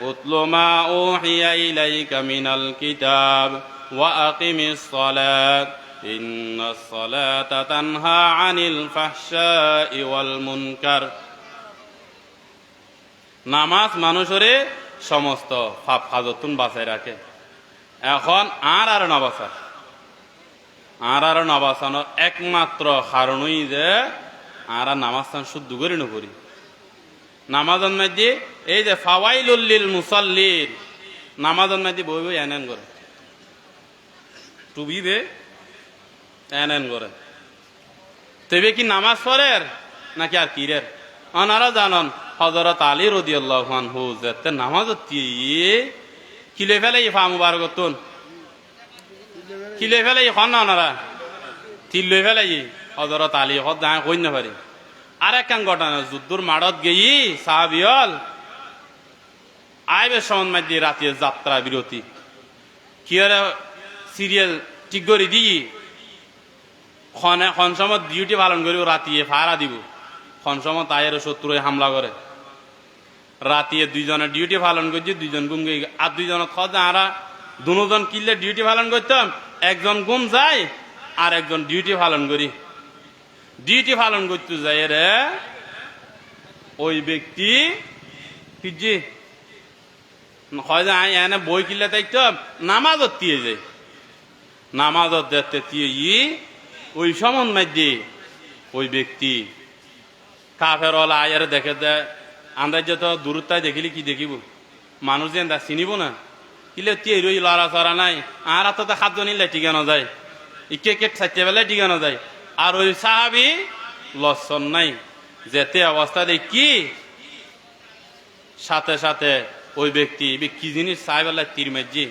উতলু মা উহিয়া ইলাইকা মিনাল কিতাব ওয়া আকিমিস সালাত ইন্নাস সালাতা তানহা আনিল ফাহশাই ওয়াল মুনকার। নামাজ মানুষের সমস্ত পাপ কাজতুন বাঁচাই রাখে। এখন আর নবাচা, আর নবাচানোর একমাত্র কারণই যে আর নামাজ শুদ্ধ করে নকরি। নামাজের মধ্যে এই যে ফাওয়াইলুল লিল মুসাল্লিন, নামাজের মধ্যে বই বই এন করে টুবিবে এন করে, তবে কি নামাজ পড়ের নাকি আর কিরের? ওনারা জানন হযরত আলী রাদিয়াল্লাহু আনহু যেতে নামাজ দিয়ে কিলে ফেলে ফা মুবারকতুন কিলে ফেলে খন ওনারা তিল্লে ফেলে হযরত আলী হদ দাঁড় কই না পারি। আর এক ঘটনা যুদ্ধর মাড়ত গেই সাহাবিয়ল আইবে সমন মাঝে রাতে যাত্রা বিরতি কি সিরিয়াল ঠিক করে দিই খন সময় ডিউটি পালন করি রাতিয়ে ফাড়া দিব খন সময় তাইয়ের শত্রু হামলা করে রাতিয়ে দুইজনের ডিউটি পালন করছি দুইজন গুম গিয়ে আর দুইজনের খোঁজ আরা দুজন কিনলে ডিউটি পালন করতাম একজন গুম যায় আর একজন ডিউটি পালন করি ডিউটি পালন করতে যায় রে ওই ব্যক্তি কি হয় যে এনে বই কিনলে তাইতাম নামাজত দিয়ে যায় নামাজত দেখতে দিয়ে ওই সমন মাঝে ওই ব্যক্তি কাফের ওলা আয়ারে দেখে দেয় আমরা যত দূরত্বায় দেখিলি কি দেখিব মানুষ যেন তা চিনিব না কিলে তীর রই লড়া চড়া নাই আর তো সাতজন নিলে টিকানো যায় ইকে কে চারটে বেলায় টিকানো যায় আর ওই সাহাবি লক্ষণ নাই যেতে অবস্থা দেখি সাথে সাথে ওই ব্যক্তি কি জিনিস চাই বেলায় তীর মেজি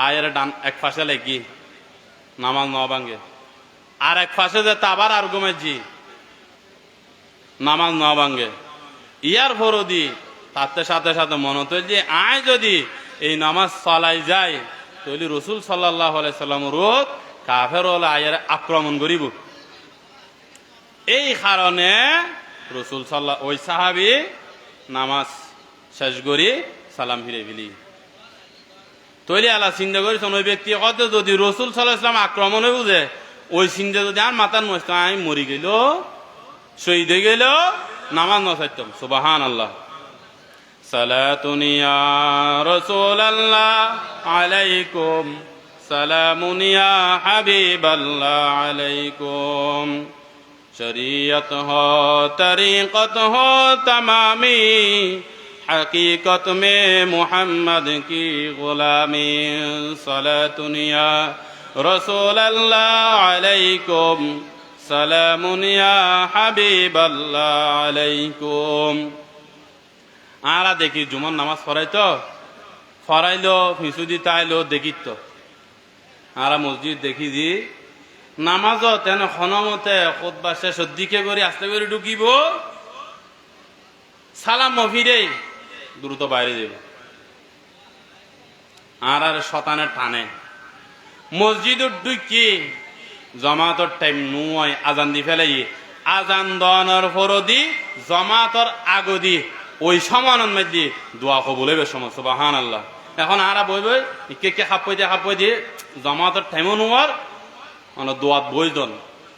আয়ের ডান এক পাশে লেগি নামাজ ন ভাঙ্গে আর এক পাশে যেতে আবার আর গুমেজি নামাজ ন ভাঙ্গে ইয়ার ফরদি তাতে সাথে সাথে মনে হতো যে আয় যদি এই নামাজ চলাই যায় তাহলে রসুল সাল্লাল্লাহু আলাইহি সাল্লাম রোদ কাফের ওলা আয়ের আক্রমণ করিব এই কারণে রসুল সাল্লাহ ওই সাহাবি নামাজ শেষ করি সালাম ফিরে ফেলি তৈরি আল্লাহ চিন্তা করেছেন ওই ব্যক্তি কত যদি রসুল সাল্লাহ ইসলাম আক্রমণে বুঝে ওই চিন্তা যদি আর মাথার নষ্ট আমি মরি গেল শহীদ হয়ে গেল নামাজ নসাইতাম সুবহান আল্লাহ সালাতুনিয়া রাসূলুল্লাহ আলাইকুম সালামুনিয়া হাবিবাল্লাহ আলাইকুম শরীয়ত हो तरीक़त हो तमामी हकीकत में मोहम्मद की गुलामी सलातुनिया रसूलल्लाह अलैकुम सलामुनिया हाबिबाल्लाह अलैकुम आरा देखी जुमन नामाज फराइलो फिसुदी ताइलो देखित तो आरा मस्जिद देखी দি নামাজ তেন খনমতে খুতবা শেষের দিকে করে আস্তে করে ঢুকিব সালাম মফিরে দ্রুত বাইরে যাব আর আর শতানের টানে মসজিদত ঢুকি জমাতর টাইম নুয় আজান দি ফেলাই আজান দনের ফরদি জমাতর আগদি ওই সমানের মধ্যে দোয়া কবুল হইবে সময় সুবহানাল্লাহ এখন আরা বই বই কে খাপ্পই দিয়ে জমাতর টাইমও নুয়ার দোয়াত বইজন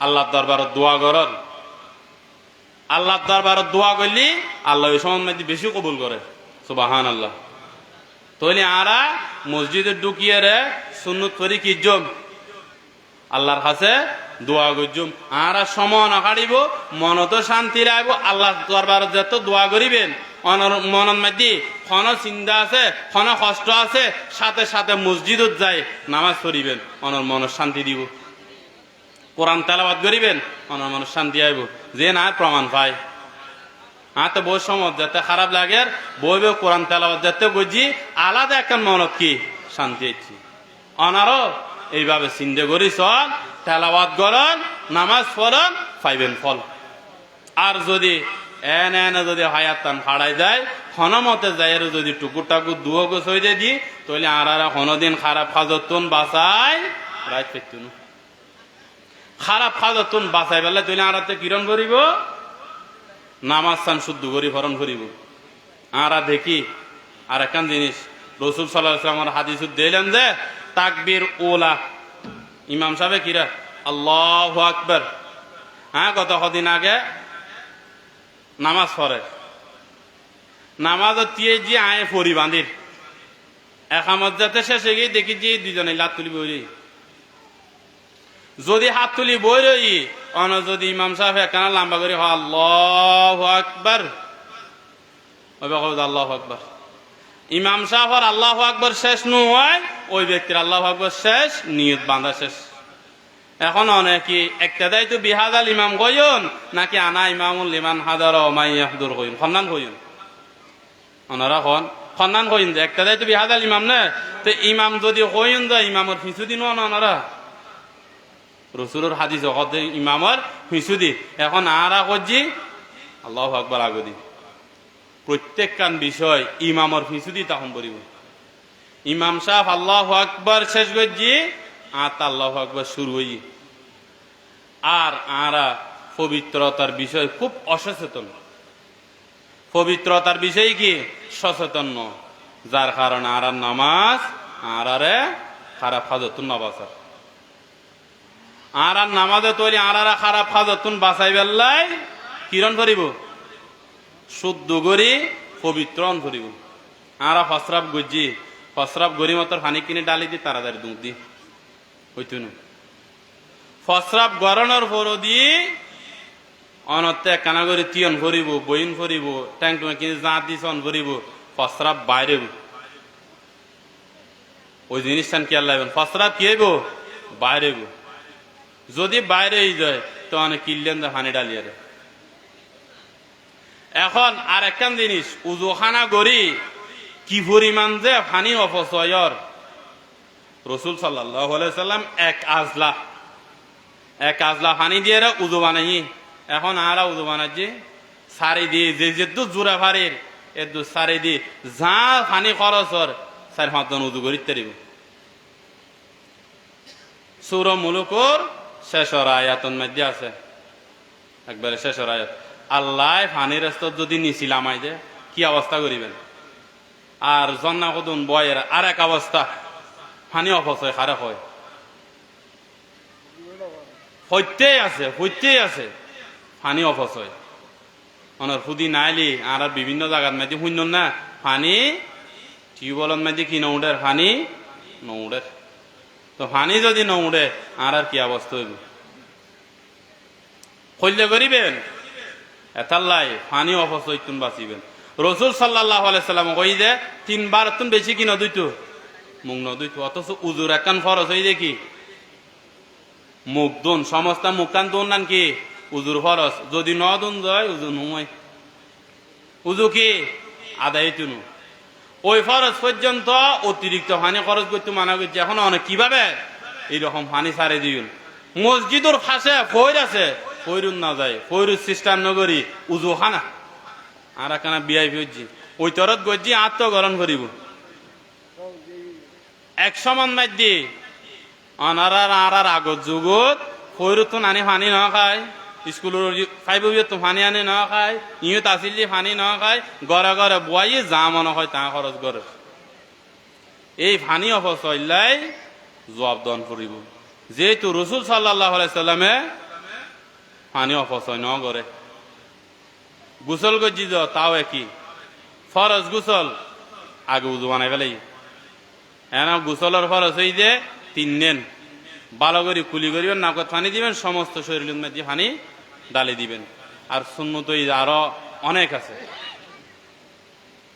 আল্লাহর দরবারত দোয়া করন আল্লাহর দরবারত দোয়া করলি আল্লাহ ওই সময় মধ্যে বেশি কবুল করে সুবহানাল্লাহ তৈলি আরা মসজিদে ঢুকিয়ে রে সুন্নত করি কি জম আল্লাহর কাছে দোয়া করজুম আরা সময় না কাটিব মনত শান্তি রাখবো আল্লাহ দরবারত যত দোয়া করিবেন মনের মধ্যে ক্ষণ চিন্তা আছে ক্ষণ কষ্ট আছে সাথে সাথে মসজিদত যায় নামাজ পড়িবেন অনর মনের শান্তি দিব কোরআন তেলাওয়াত করিবেন অনর মনের শান্তি আইব যে না প্রমাণ পায় তো বই সময় যাতে খারাপ লাগে বই বই কোরআন তেলাওয়াত যাতে বুঝি আলাদা একটা মনত কি শান্তি আইছি অনারও এইভাবে চিন্তা করি চল তেলাওয়াত করেন নামাজ পড়েন পাইবেন ফল আর যদি এনে যদি হায়াতান খাড়াই যায় ক্ষণমতে যাই যদি টুকুর টাকুর দুয়ো গোছ হয়ে দি তাহলে আর কোনোদিন খারাপ খাজতুন বাঁচাই রাইট পেতুন খারাপ খাজতুন বাঁচাই পেলে তাহলে আর কিরণ করিব নামাজ চান শুদ্ধ করি ভরণ করিব আর দেখি আর একখান জিনিস রসুল সাল্লাল্লাহু আলাইহি ওয়াসাল্লামের হাদিস দিলেন যে তাকবীর ওলা ইমাম সাহেব কিরা আল্লাহু আকবার গত কদিন আগে নামাজ পড়ে নামাজ দিয়ে যে আয় ফরি বাঁধির একামত যাতে শেষে গিয়ে দেখি যে দুজনে লাত তুলি বই রই যদি হাত তুলি বই রই অন যদি ইমাম সাহেব একখানা লম্বা করে আল্লাহু আকবার আল্লাহু আকবার ইমাম সাহেব আল্লাহু আকবার শেষ নয় ওই ব্যক্তির আল্লাহু আকবার শেষ নিয়ত বাঁধা শেষ এখন অনেকে একটা দায়িত্ব বিহাজাল ইমাম কইন নাকি আনা ইমামুল লিমান হাজার মাইয়াহদুর কইন খন্নান কইন ওনারা খন্নান কইন যে একটা দায়িত্ব বিহাজাল ইমাম না তো ইমাম যদি কইন যায় ইমামের ফিসু দিন ওনারা রসুলের হাদিস ইমামর ফিসু দি এখন আরা করছি আল্লাহু আকবার আগদি প্রত্যেক কান বিষয় ইমামর ফিসু দি তখন বলিব ইমাম সাহেব আল্লাহু আকবার শেষ করছি আত আল্লাহু আকবার শুরু হই আর আরা পবিত্রতার বিষয় খুব অসচেতন পবিত্রতার বিষয় কি সচেতন ন যার কারণে আর নামাজ আরে খারাপ হাজতুন না বাঁচার আর নামাজে তৈরি আর খারাপ হাজতুন বাঁচাই বেল্লাই কিরণ করিব শুদ্ধ করি পবিত্রন করিব আর ফসরাব গজি ফসরাব গরি মতর পানি কিনে ডালি দি তাড়াতাড়ি দুধ দি হইতো না ফসরাব গরণের পর দি অনতে কানাগরি তিয়ান ভরিব বইন ভরিব ট্যাং টুমে কিনে জাঁত দিছন ভরিব ফসরাব বাইরে ওই জিনিসটা কি আল্লাহ ফসরাব কি হইব বাইরে যদি বাইরে যায় তো অনেক কিনলেন হানি ডালিয়ে এখন আর একখান জিনিস উজুখানা গড়ি কি পরিমাণ যে পানি অপচয়র রসুল সাল্লাল্লাহু আলাইহি সাল্লাম এক আজলা পানি দিয়ে উজু বানাই এখন আরা উজু বানাচ্ছি সারি দিয়ে যে যেদু জোড়া ভারের এদু সারি দিয়ে যা পানি খরচর 4-5 জন উজু করিতে দিব সূরা মুলুকুর শেষর আয়াতন মধ্যে আছে একবারে শেষর আয়াত আল্লাহ পানির স্তর যদি নিছিলামাই দে কি অবস্থা করিবেন আর জন্না কদুন বয়ের আর এক অবস্থা পানি অপচয় খারাপ হয় হইতেই আছে পানি অপচয় অনার ফুদি নাইলি আর বিভিন্ন জায়গার মধ্যে শুন না পানি টিউবওয়েলের মধ্যে কি নৌডের পানি নৌডের তো পানি যদি নৌডে আর কি অবস্থা হইব হইলে করিবেন এতাল্লাই পানি অপচয় তুন বাঁচিবেন রসুল সাল্লাল্লাহু আলাইহি সাল্লাম কই যে 3 বার তুন বেশি কি নদইতো মুখ নদইতো অথচ উজুর একখান ফরজ হই দেখি মুখ দুন সমস্ত মুখখান দুন নান কি উজুর ফরজ যদি ন দুন যায় উজু নুমাই উজু কি আদায় তুনু ওই ফরজ পর্যন্ত অতিরিক্ত পানি খরচ করতে মানা করছে এখন অনেক কিভাবে এইরকম পানি ছাড়ে দিন মসজিদের ফাঁসে ফৈর আছে ফৈরুন না যায় ফৈরুর সিস্টেম নগরী উজু খানা আর একখানা বিআইপি হচ্ছি ওই তরত গজ্জি আত্মগরণ করিব এক সমান মাধ্যে অনারার আগত যুগত ফৈরুত তো নানি পানি ন খায় স্কুলের ফাইভ তো পানি আনি ন খায় ইহঁত আছিল যে পানি ন খায় ঘরে ঘরে বুয়াই যা মনে হয় তা খরচ করে এই পানি অপচয়লাই জবাব দান করিব যেহেতু রসুল সাল্লাল্লাহু আলাইহি সাল্লামে পানি অপচয় ন করে গোসল গজি তাও একই ফরজ গোসল আগে উজু বানাই ফেলাই এনা গোসলের ফরজ হই যে 3 দিন ভালো করে কুলি করিবেন নাকত পানি দিবেন সমস্ত শরীরের মধ্যে পানি ডালি দিবেন আর সুন্নত আরো অনেক আছে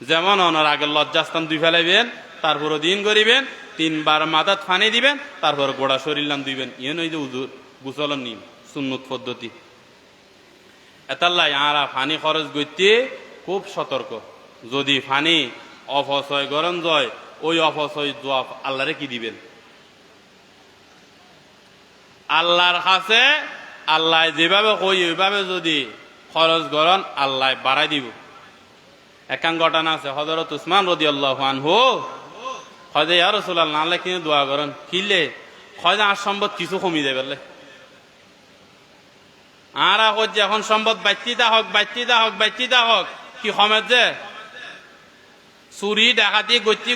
যেমন ওনার আগে লজ্জাস্থান 2 ফেলাইবেন তারপর দিন করিবেন 3 বার মাথাত পানি দিবেন তারপর গোড়া শরীর নাম দিবেন ইয়ে নই যে উজু গোসলের নিয়ম সুন্নত পদ্ধতি এতাল্লাই আরা পানি খরচ করতে খুব সতর্ক যদি পানি অপচয় গরম যায় ওই অপচয় জবাব আল্লাহরে কি দিবেন আল্লাহর কাছে আল্লাহ যেভাবে কই ওইভাবে যদি খরচ গরম আল্লাহ বাড়াই দিব একান ঘটনা আছে হযরত উসমান রাদিয়াল্লাহু আনহু কয় ইয়া রাসূলুল্লাহ আল্লাহ কিনে দোয়া করেন কিলে কয় আর সম্পদ কিছু কমি যায় বলে আর এখন সম্পদ বাচ্চিতা হোক কি সমেত যে চুরি ডাকাতি গতি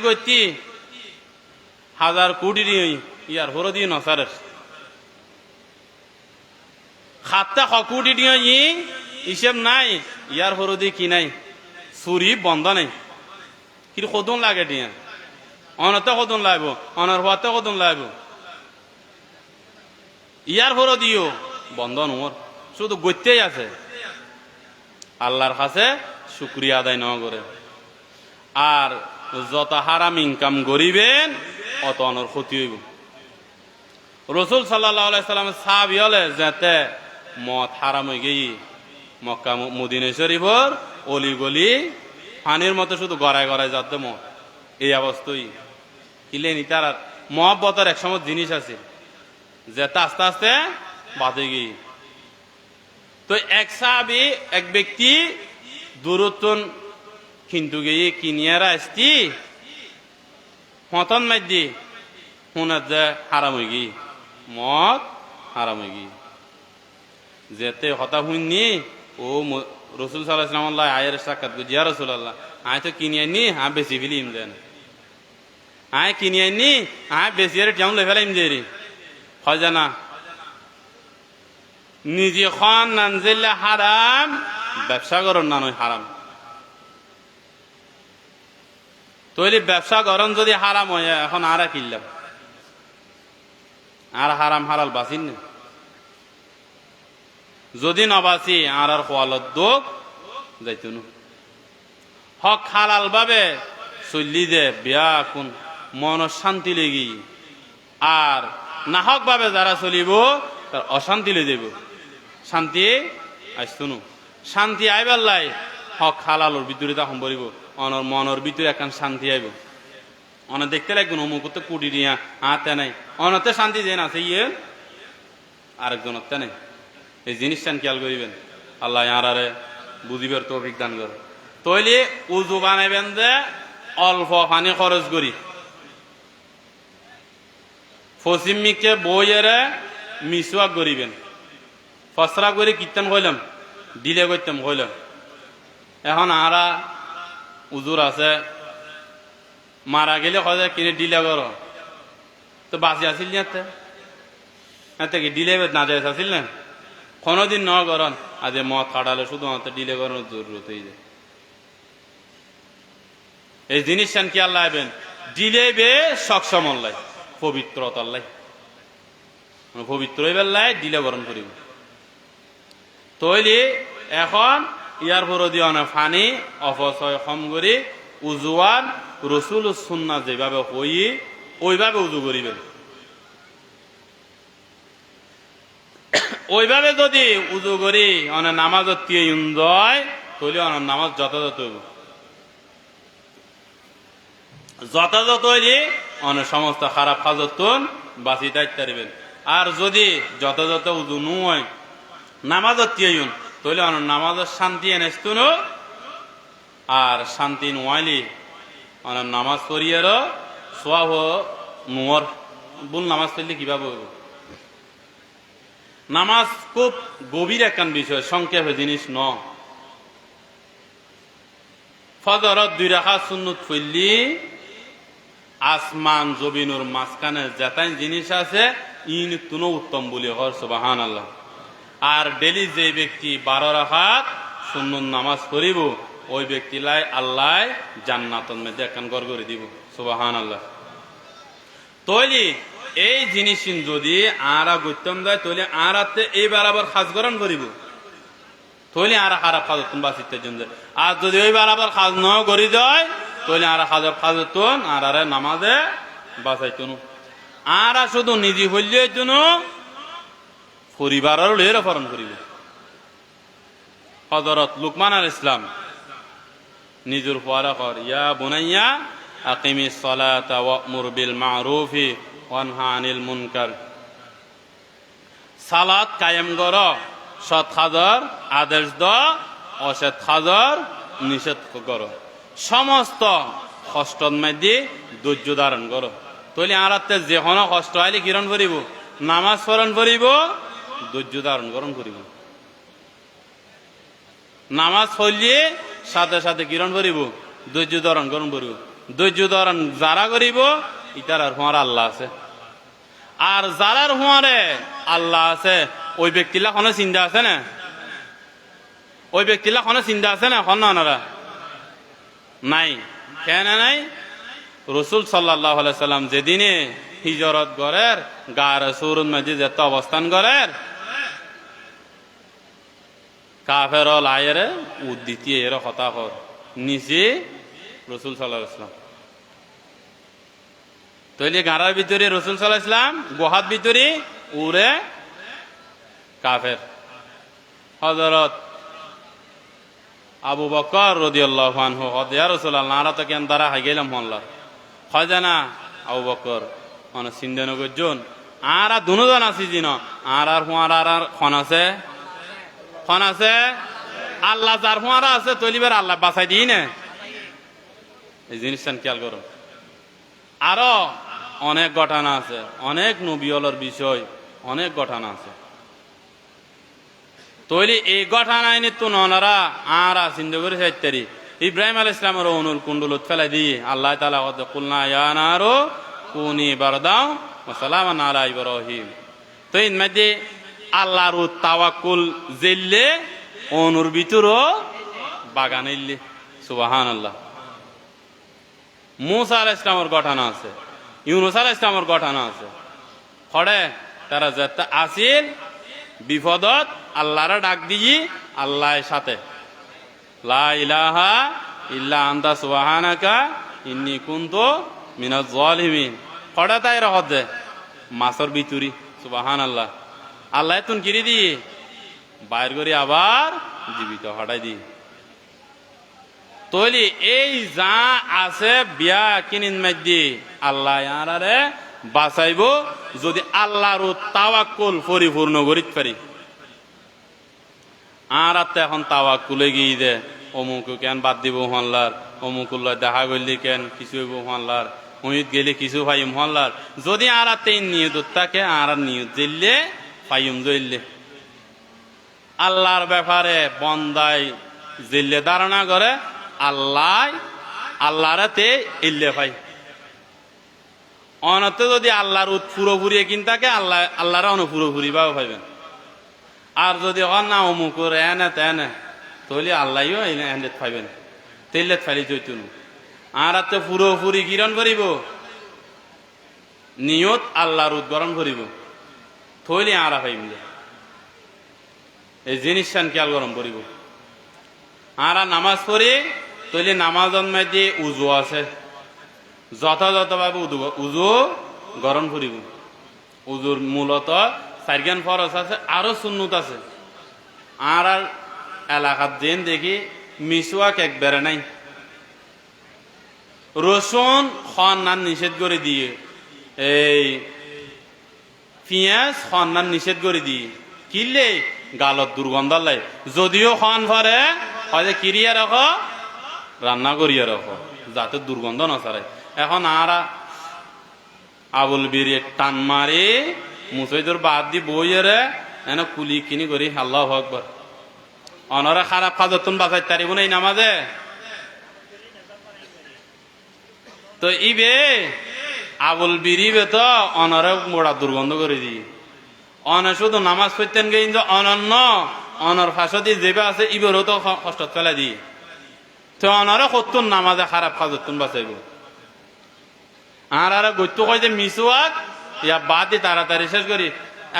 1000 কোটি ইয়ার হর দিয়ে নসারের 7 কোটি দিয়ে হিসেব নাই ইয়ার হর দিয়ে কি নাই চুরি বন্ধ নাই কিন্তু কদন লাগে দিয়ে অনতে কদন লাগবো অনার হওয়াতে কদন লাগবো ইয়ার হর দিও বন্ধ নোর শুধু গইতেই আছে আল্লাহর কাছে শুকরিয়া আদায় না করে আর যত হারাম ইনকাম করিবেন অত অনর ক্ষতি হইব রসুল সাল্লাল্লাহু আলাইহি সাল্লামের সাহাবী হলে যাতে মদ হারাম হয়ে গেই মক্কা মদিনা শরীফর অলি গলি পানির মতো শুধু গড়ায় গড়ায় যাতে মদ এই অবস্থায় কিলেনি তার মহব্বতের এক সময় জিনিস আছে যেটা আস্তে আস্তে বাদে গিয়ে তো এক সাহাবী এক ব্যক্তি দূরত্বন কিন্তু গিয়ে কিনিয়ারা আসতি হতন মাইদি শুনে যে হারাম হয়ে গিয়ে মদ হারাম হয়ে গিয়ে যেতে হতা শুননি ও রসুল সাল্লাল্লাহু আলাইহি ওয়াসাল্লাম আয়ের সাক্ষাৎ জিয়া রাসূলুল্লাহ আয় তো কিনে আনি হ্যাঁ বেশি ফিলিম দেন আয় কিনে আনি হ্যাঁ বেশি আর কেমন লেভেল ইম দেরি হয় জানা নিজে খান নানজিল্লা হারাম ব্যবসা করন না নয় হারাম তৈরি ব্যবসা করন যদি হারাম হয় এখন আর কিনলাম আর হারাম হালাল বাঁচিন না যদি নবাসি আর আর খোয়ালত দোক যাইতো না হক হালাল ভাবে চলি দে বিয়া কোন মন শান্তি লেগি আর নাহক ভাবে যারা চলিব তার অশান্তি লে দেব শান্তি আসতুনু শান্তি আইবার লাই হক হালালোর ভিতরে তা সম্ভরিব অনর মনের ভিতরে একখান শান্তি আইব অনেক দেখতে লাগবে অমুকতে কুটি দিয়া আতে নাই অনতে শান্তি যেন আছে ইয়ে আরেকজনতে নেই এই জিনিসটা খেয়াল করিবেন আল্লাহ আরে বুঝিবার তৌফিক দান করে তৈলি উজু বানাইবেন যে অল্প পানি খরচ করি ফসিমিকে বইয়েরে মিসওয়াক করিবেন ফসরা করে কীর্তন কইলাম ডিলে করতাম কইলাম এখন আরা উজুর আছে মারা গেলে কয় কিনে ডিলে কর তো বাঁচি আসিল না কি ডিলে না যায় আসিল না কোনোদিন ন করন আজ মদ কাটালে শুধুমাত্র ডিলে করানোর জরুরত হয়ে যায় এই জিনিসটা কি আল্লাহ আইবেন ডিলে বে সক্ষম লাই পবিত্রতার লাই পবিত্র হইবার লাই ডিলে বরণ করিব তৈলি এখন ইয়ার পর দিয়ে অনেক ফানি অপচয় কম করি উজুয়ান রসুল সুন্নাহ যেভাবে হই ওইভাবে উজু করিবেন ওইভাবে যদি উজু করি অনেক নামাজ যায় তাহলে অনেক নামাজ যথাযথ হইব যথাযথ হইলে অনেক সমস্ত খারাপ কাজতন বাঁচি থাকতে পারবেন আর যদি যথাযথ উজু নয় নামাজ তাহলে অনেক নামাজের শান্তি এনেস্তুন আর শান্তি নোয়াইলি অনেক নামাজ পড়িয়ারও সোয়াব নোয়ার ভুল নামাজ পড়লে কিভাবে হইব নামাজ খুব গভীর একখান বিষয় সংক্ষেপে জিনিস ন ফজরত 2 রাকাত সুন্নত পড়লি আসমান জমিনুর মাঝখানে যেতাই জিনিস আছে ইন তুনো উত্তম বলি হর সুবহানাল্লাহ আর ডেলি যে ব্যক্তি 12 রাকাত সুন্নত নামাজ পড়িব ওই ব্যক্তি লাই আল্লাহ জান্নাতের মধ্যে একখান ঘর করে দিব সুবহানাল্লাহ তৈলি এই জিনিস যদি আরা গত্যম দেয় তাহলে আরাতে এই বরাবর খাস গরণ করিব তাহলে আরা খারাপ খাজতুন বাঁচিতে জন্য আর যদি ওই বরাবর খাজ ন করি দেয় তাহলে আরা খাজতুন আর আরে নামাজে বাঁচাইতুন আরা শুধু নিজে হইলেই তুন পরিবারের লের পালন করিব হযরত লুকমান আলাইহিস সালাম নিজের পড়া কর ইয়া বুনাইয়া আকিমিস সালাতা ওয়া'মুর বিল মা'রুফি ওয়ানহা আনিল মুনকার সালাত কায়েম কর সৎ কাজের আদেশ দাও অসৎ কাজের নিষেধ কর সমস্ত কষ্টর মধ্যে ধৈর্য ধারণ কর তাহলে আরাতে যে কোনো কষ্ট আইলে কিরণ করিব নামাজ পড়ন করিব ধৈর্য ধারণ করণ করিব নামাজ পড়লে সাথে সাথে কিরণ করিব ধৈর্য ধারণ করণ করিব ধৈর্য ধারণ যারা করিব ইতার আর হুঁয়ার আল্লাহ আছে আর যারার হুঁয়ারে আল্লাহ আছে ওই ব্যক্তিলা কোনো চিন্তা আছে না ওই ব্যক্তিলা কোনো চিন্তা আছে না এখন না নাই কেন নাই রসুল সাল্লাল্লাহু আলাইহি সাল্লাম যেদিনে হিজরত করের গার সৌরুন মধ্যে যেত অবস্থান করের কাফের লায়ের উদ্দিতিয়ে এর কথা কর নিচে রসুল সাল্লাল্লাহু আলাইহি সাল্লাম তৈলি গাঁড়ার ভিতরে রসুল সাল্লাল্লাহু আলাইহি ওয়াসাল্লাম, গুহার ভিতরে উড়ে কাফের। হযরত আবু বকর রাদিয়াল্লাহু আনহু হদ ইয়া রাসূলুল্লাহ, নারা তো কেন দ্বারা হাই গেলাম হল্লার হয় জানা আবু বকর অন সিন্ধন গজন আর দুজন আছি জিন আর হুয়ার আর খন আছে আল্লাহ যার হুয়ারা আছে তৈলিবার আল্লাহ বাঁচাই দিই না। এই জিনিসটা খেয়াল করুন। আরো অনেক ঘটনা আছে, অনেক নবীওয়ালার বিষয় অনেক ঘটনা আছে। তৈলি এই ঘটনায় নিত্য ননারা আর চিন্তা করে চাইতারি ইব্রাহিম আলাইহিস সালামের অনুল কুণ্ডুলত ফেলাই দিয়ে আল্লাহ তাআলা কত কুলনা ইয়া নারু কুনি বারদাও ওয়া সালামান আলা ইব্রাহিম। তো এর মধ্যে আল্লাহর তাওয়াক্কুল জিল্লে অনুর ভিতরও বাগান ইল্লে সুবহানাল্লাহ। মুসা আলাইহিস সালামের ঘটনা আছে, ইউনুস আলাইহিস সালামের ঘটনা আছে। খড়ে তারা যেতে আসিল বিপদত আল্লাহরে ডাক দিয়ে আল্লাহর সাথে লা ইলাহা ইল্লা আনতা সুবহানাকা ইন্নী কুনতু মিনাজ জালিমিন। খড়ে তাই রহত দে মাছর ভিতরি সুবহানাল্লাহ। আল্লাহ তুন কিরি দি বাইর করে আবার জীবিত হটাই দি। তৈলি এই যা আছে বিয়া কিনিন মাইদি আল্লাহ আরে বাঁচাইব যদি আল্লাহর তাওয়াক্কুল পরিপূর্ণ করিতে পারি। আর এখন তাওয়াক্কুলে গিয়ে দে অমুক কেন বাদ দিব হল্লার, অমুকুল্লাহ দেখা করলি কেন কিছু হইব হল্লার, হুইত গেলে কিছু ফাইম হল্লার। যদি আর নিয়ত থাকে আর নিয়ত জিললে ফাইম জইলে আল্লাহর ব্যাপারে বন্দাই জিললে ধারণা করে আল্লাহরে ইল্লে পাই। অনতে যদি আল্লাহর পুরোপুরি কিন থাকে আল্লাহরে অনুপুরোপুরি বাও পাইবেন। আর যদি না অমুকুর এনে তেনে তাহলে আল্লাহও এনে পাইবেন, তেলে ফাইলি জৈতুন। আর তো পুরোপুরি কিরণ করিব নিয়ত আল্লাহর উদ্গরণ করিব থইলে আর পাইম। এই জিনিসটান খেয়াল গরম করিব। আর নামাজ পড়ি তৈলে নামাজ মধ্যে উজু আছে, যথাযথভাবে উজু গরম করিব। উজুর মূলত চারগান ফরজ আছে, আরো সুন্নত আছে। আর এলাকার দিন দেখি মিসওয়াক একবারে নাই। রসুন খান্নান নিষেধ করে দিয়ে, এই পিঁয়াজ খান্নান নিষেধ করে দিয়ে কিনলে গালত দুর্গন্ধ লাই। যদিও খান ভরে হয়তো কিরিয়া রাখো রান্না করিয়া রাখো যাতে দুর্গন্ধ না ছাড়ে। এখন আর আবুল বিরে টান মারি মুসইদুর বাদ দি বইয়েরে এনে কুলি কিনি করি আল্লাহু আকবার। অনরা খারাপ কাজতুন বাঁচাই তারিব না এই নামাজে। তো ইবে আবুল বিরিবে তো অনরে মোড়া দুর্গন্ধ করে দি। অন শুধু নামাজ পড়তেন গে অনন্য অনর ফাঁসদি যেবে আছে ইবেরও তো কষ্ট ফেলে দি। তো অনরে কতুন নামাজে খারাপ কাজতুন বাঁচাইব। আর গত্য কয় যে মিসওয়াক ইয়া বাদ দি তাড়াতাড়ি শেষ করি।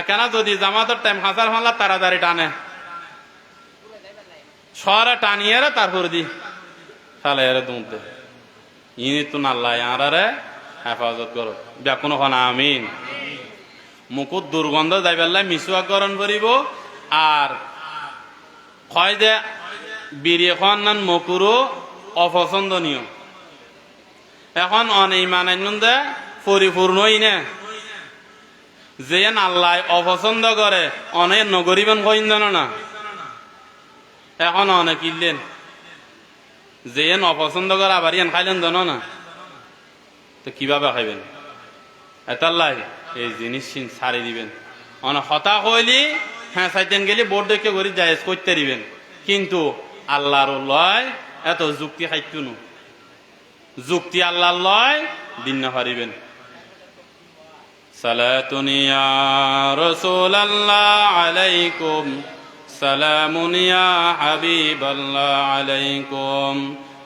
এখানে যদি জামাতের টাইম হাসার ফানলা তাড়াতাড়ি টানে সরা টানিয়ে তারপর দি তাহলে এর দুধ ইনি তো নাল্লা আরে হেফাজত করো ব্যাকুন খানা আমিন। মুকুট দুর্গন্ধ যাইবেলাই মিসওয়াক গরম করিব। আর কয় যে বিড়ি এখন নান মকুরু অপছন্দনীয়। এখন অনেক মানাইন্দে পরিপূর্ণই না যে আল্লাহ অপছন্দ করে অনেক নগরিবেন কইন না। এখন অনেক কিনলেন যে অপছন্দ করে আবার ইয়ান খাইলেন জানো না, তো কিভাবে খাইবেন? এতাল্লাই এই জিনিস ছাড়ি দিবেন। অনেক হতা হইলি হ্যাঁ চাইতেন গেলি বোর্ড দেখে করি জায়েজ করতে দিবেন, কিন্তু আল্লাহর লয় এত যুক্তি খাইতুন যুক্তি আল্লাহর লয় দিন না পারিবেন। সালাতুন ইয়া রাসূলুল্লাহ আলাইকুম সালামুন ইয়া হাবিবাল্লাহ আলাইকুম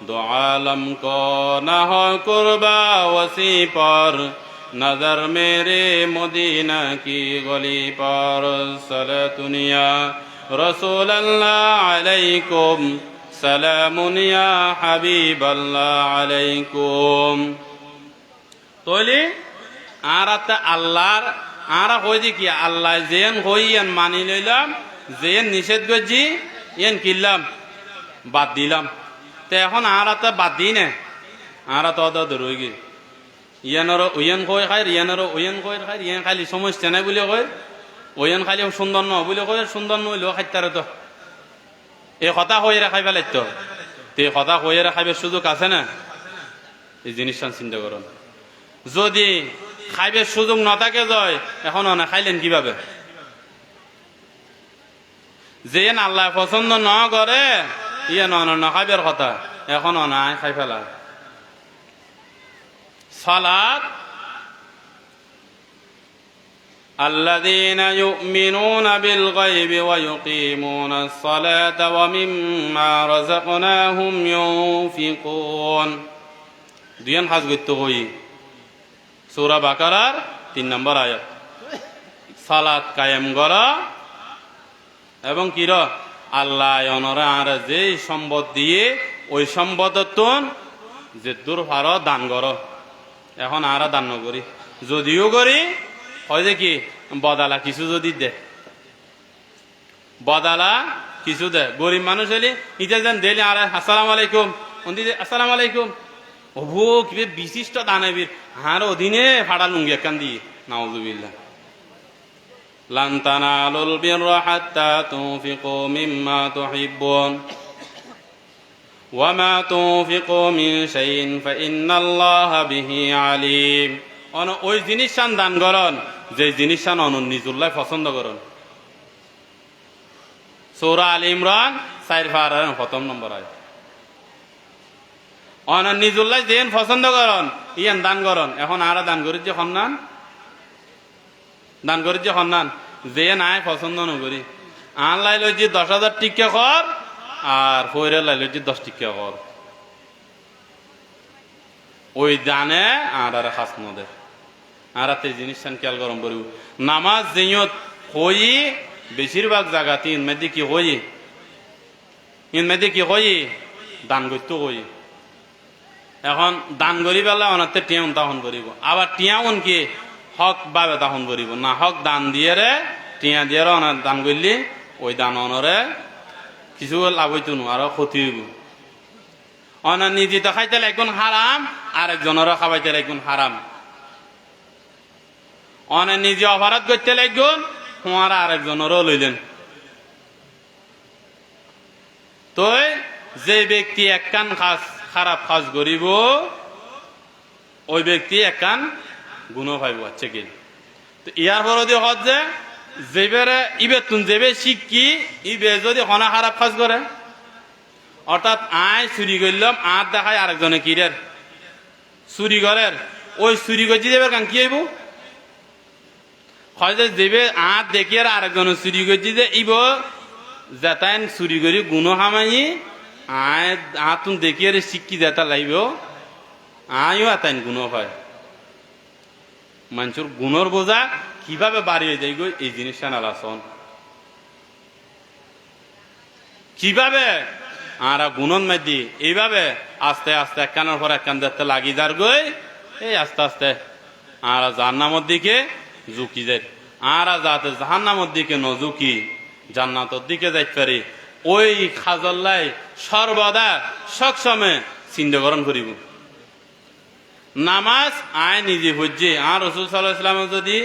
দুআলম কো না হো কুরবা ওয়াসি পর নজর মেরে মদিনা কি গলি পর সালাতুন ইয়া রাসূলুল্লাহ আলাইকুম সালামুন ইয়া হাবিবাল্লাহ আলাইকুম। তাহলে আর আল্লাহর আরা কই যে কি আল্লাহ যেন হইয়েন মানি লইলাম, যেন নিষেধ করছি ইয়েন কিনলাম বাদ দিলাম। তো এখন আর বাদ দিই না, আর রয়ে গি ইয়ানোর ওয়েন কই খাই, ইয়ানোর ওয়েন কই খাই, ইয়ান খালি সমস্যা নাই বলে কয়, ওয়েন খালি সুন্দর ন বলে কয়, সুন্দর নইলেও খাইতারে তো এই কথা হয়ে রাখাই পেলাই তো এই কথা হয়ে রাখাইবার সুযোগ আছে না? এই জিনিসটা চিন্তা করুন। যদি খাইবার সুযোগ না থাকে যায়, এখন না খাইলেন কিভাবে? যে আল্লাহ পছন্দ ন করে ইয়ে না খাইবার কথা, এখন নাই খাই ফেলা। সালাত الذين يؤمنون بالغيب ويقيمون الصلاة ومما رزقناهم ينفقون। দুইয়ান হাজ গইতো কই সূরা বাকারার 3 নম্বর আয়াত। সালাত কায়েম করা এবং কির আল্লাহ অনরা আর যে সম্পদ দিয়ে ওই সম্পদতন যে দূর ফার দান কর। এখন আর দান করি, যদিও করি হয় যে কি বদালা কিছু যদি দে, বদালা কিছু দে। গরিব মানুষ হলে ইটা যেন দিলে আর আসসালামু আলাইকুম, আসসালামু আলাইকুম অভু কি বিশিষ্ট দানবীর হার অধীনে ফাড়া লুঙ্গি একখান দিয়ে নাউজুবিল্লাহ। লান তানালুল বিররা হাত্তা তুনফিকু মিম্মা তুহিব্বুন ওয়া মা তুনফিকু মিন শাইইন ফাইন্নাল্লাহা বিহি আলিম। ওই জিনিস দান করন যে জিনিস নিজুল্লাহ পছন্দ করন। সূরা আল ইমরান 4 প্রথম নম্বর আয়াত। নিজুল্লাহ যেন পছন্দ করন ইয়ান দান করন। এখন আর দান করি যে সন্ধান, দান করি যে সন্ধান যে নাই পছন্দ নকরি আন লাইল যে 10,000 টিকা কর আর ফইরে লাইল যে 10 টিকা কর, ওই দানে আর খাস নদে আর জিনিস খেয়াল গরম করিব। নামাজ যেয়ত হই বেশিরভাগ জায়গাতে ইনমেদি কি হই, ইনমেদি কি হই দান করতে হই। এখন দান করি পেলা অনাতে টিয়া দাহন করিব, আবার টিয়া কি হক ভাবে দাহন করিব না, হক দান দিয়ে রে টিয়া দিয়ে অনার দান করলি ওই দান অনরে কিছু লাভ হইতো না আরো ক্ষতি হইব। অনার নিজে তো খাইতে লাগুন হারাম, আরেকজনেরও খাবাইতে লাগুন হারাম। অনে নিজে অপরাধ করতে লাগুন তোমার আরেকজনেরও লইলেন। তো যে ব্যক্তি একখান খারাপ কাজ করিব ওই ব্যক্তি একখান গুণ পাইব। আচ্ছা কি ইয়ার পর যদি হত যে বেড়ে ইবে তুন যেবে শিক্ষি ইবে যদি হনা খারাপ কাজ করে, অর্থাৎ আয় চুরি করলাম আর দেখায় আরেকজনে কিরের চুরি করের, ওই চুরি করছি যাবে কারণ কি হইব হয় যে যেবে আর দেখি আর আরেকজনে চুরি করছি যে ইব যেতাইন চুরি করি গুণ হামাই আয় আতুন দেখি আর শিক্ষি যেটা লাগবে আয়ও এতাইন গুণ হয়। মানুষের গুণর বোঝা কিভাবে বাড়িয়ে যায় গো এই জিনিসটা নালাসন কিভাবে আর গুণন মাঝি এইভাবে আস্তে আস্তে একখানের পর একখান দেখতে লাগি যার গই এই আস্তে আস্তে আর জাহান্নামের দিকে ঝুঁকি যায়। আর যাতে জাহান্নামের দিকে নঝুঁকি জান্নাতের দিকে যাইতে পারি ওই খাজল্লাই সর্বদা সবসময় চিন্তাকরণ করিব। নামাজ আয় নিজে হজ্জে আর রাসূল সাল্লাল্লাহু আলাইহি ওয়াসাল্লাম যদি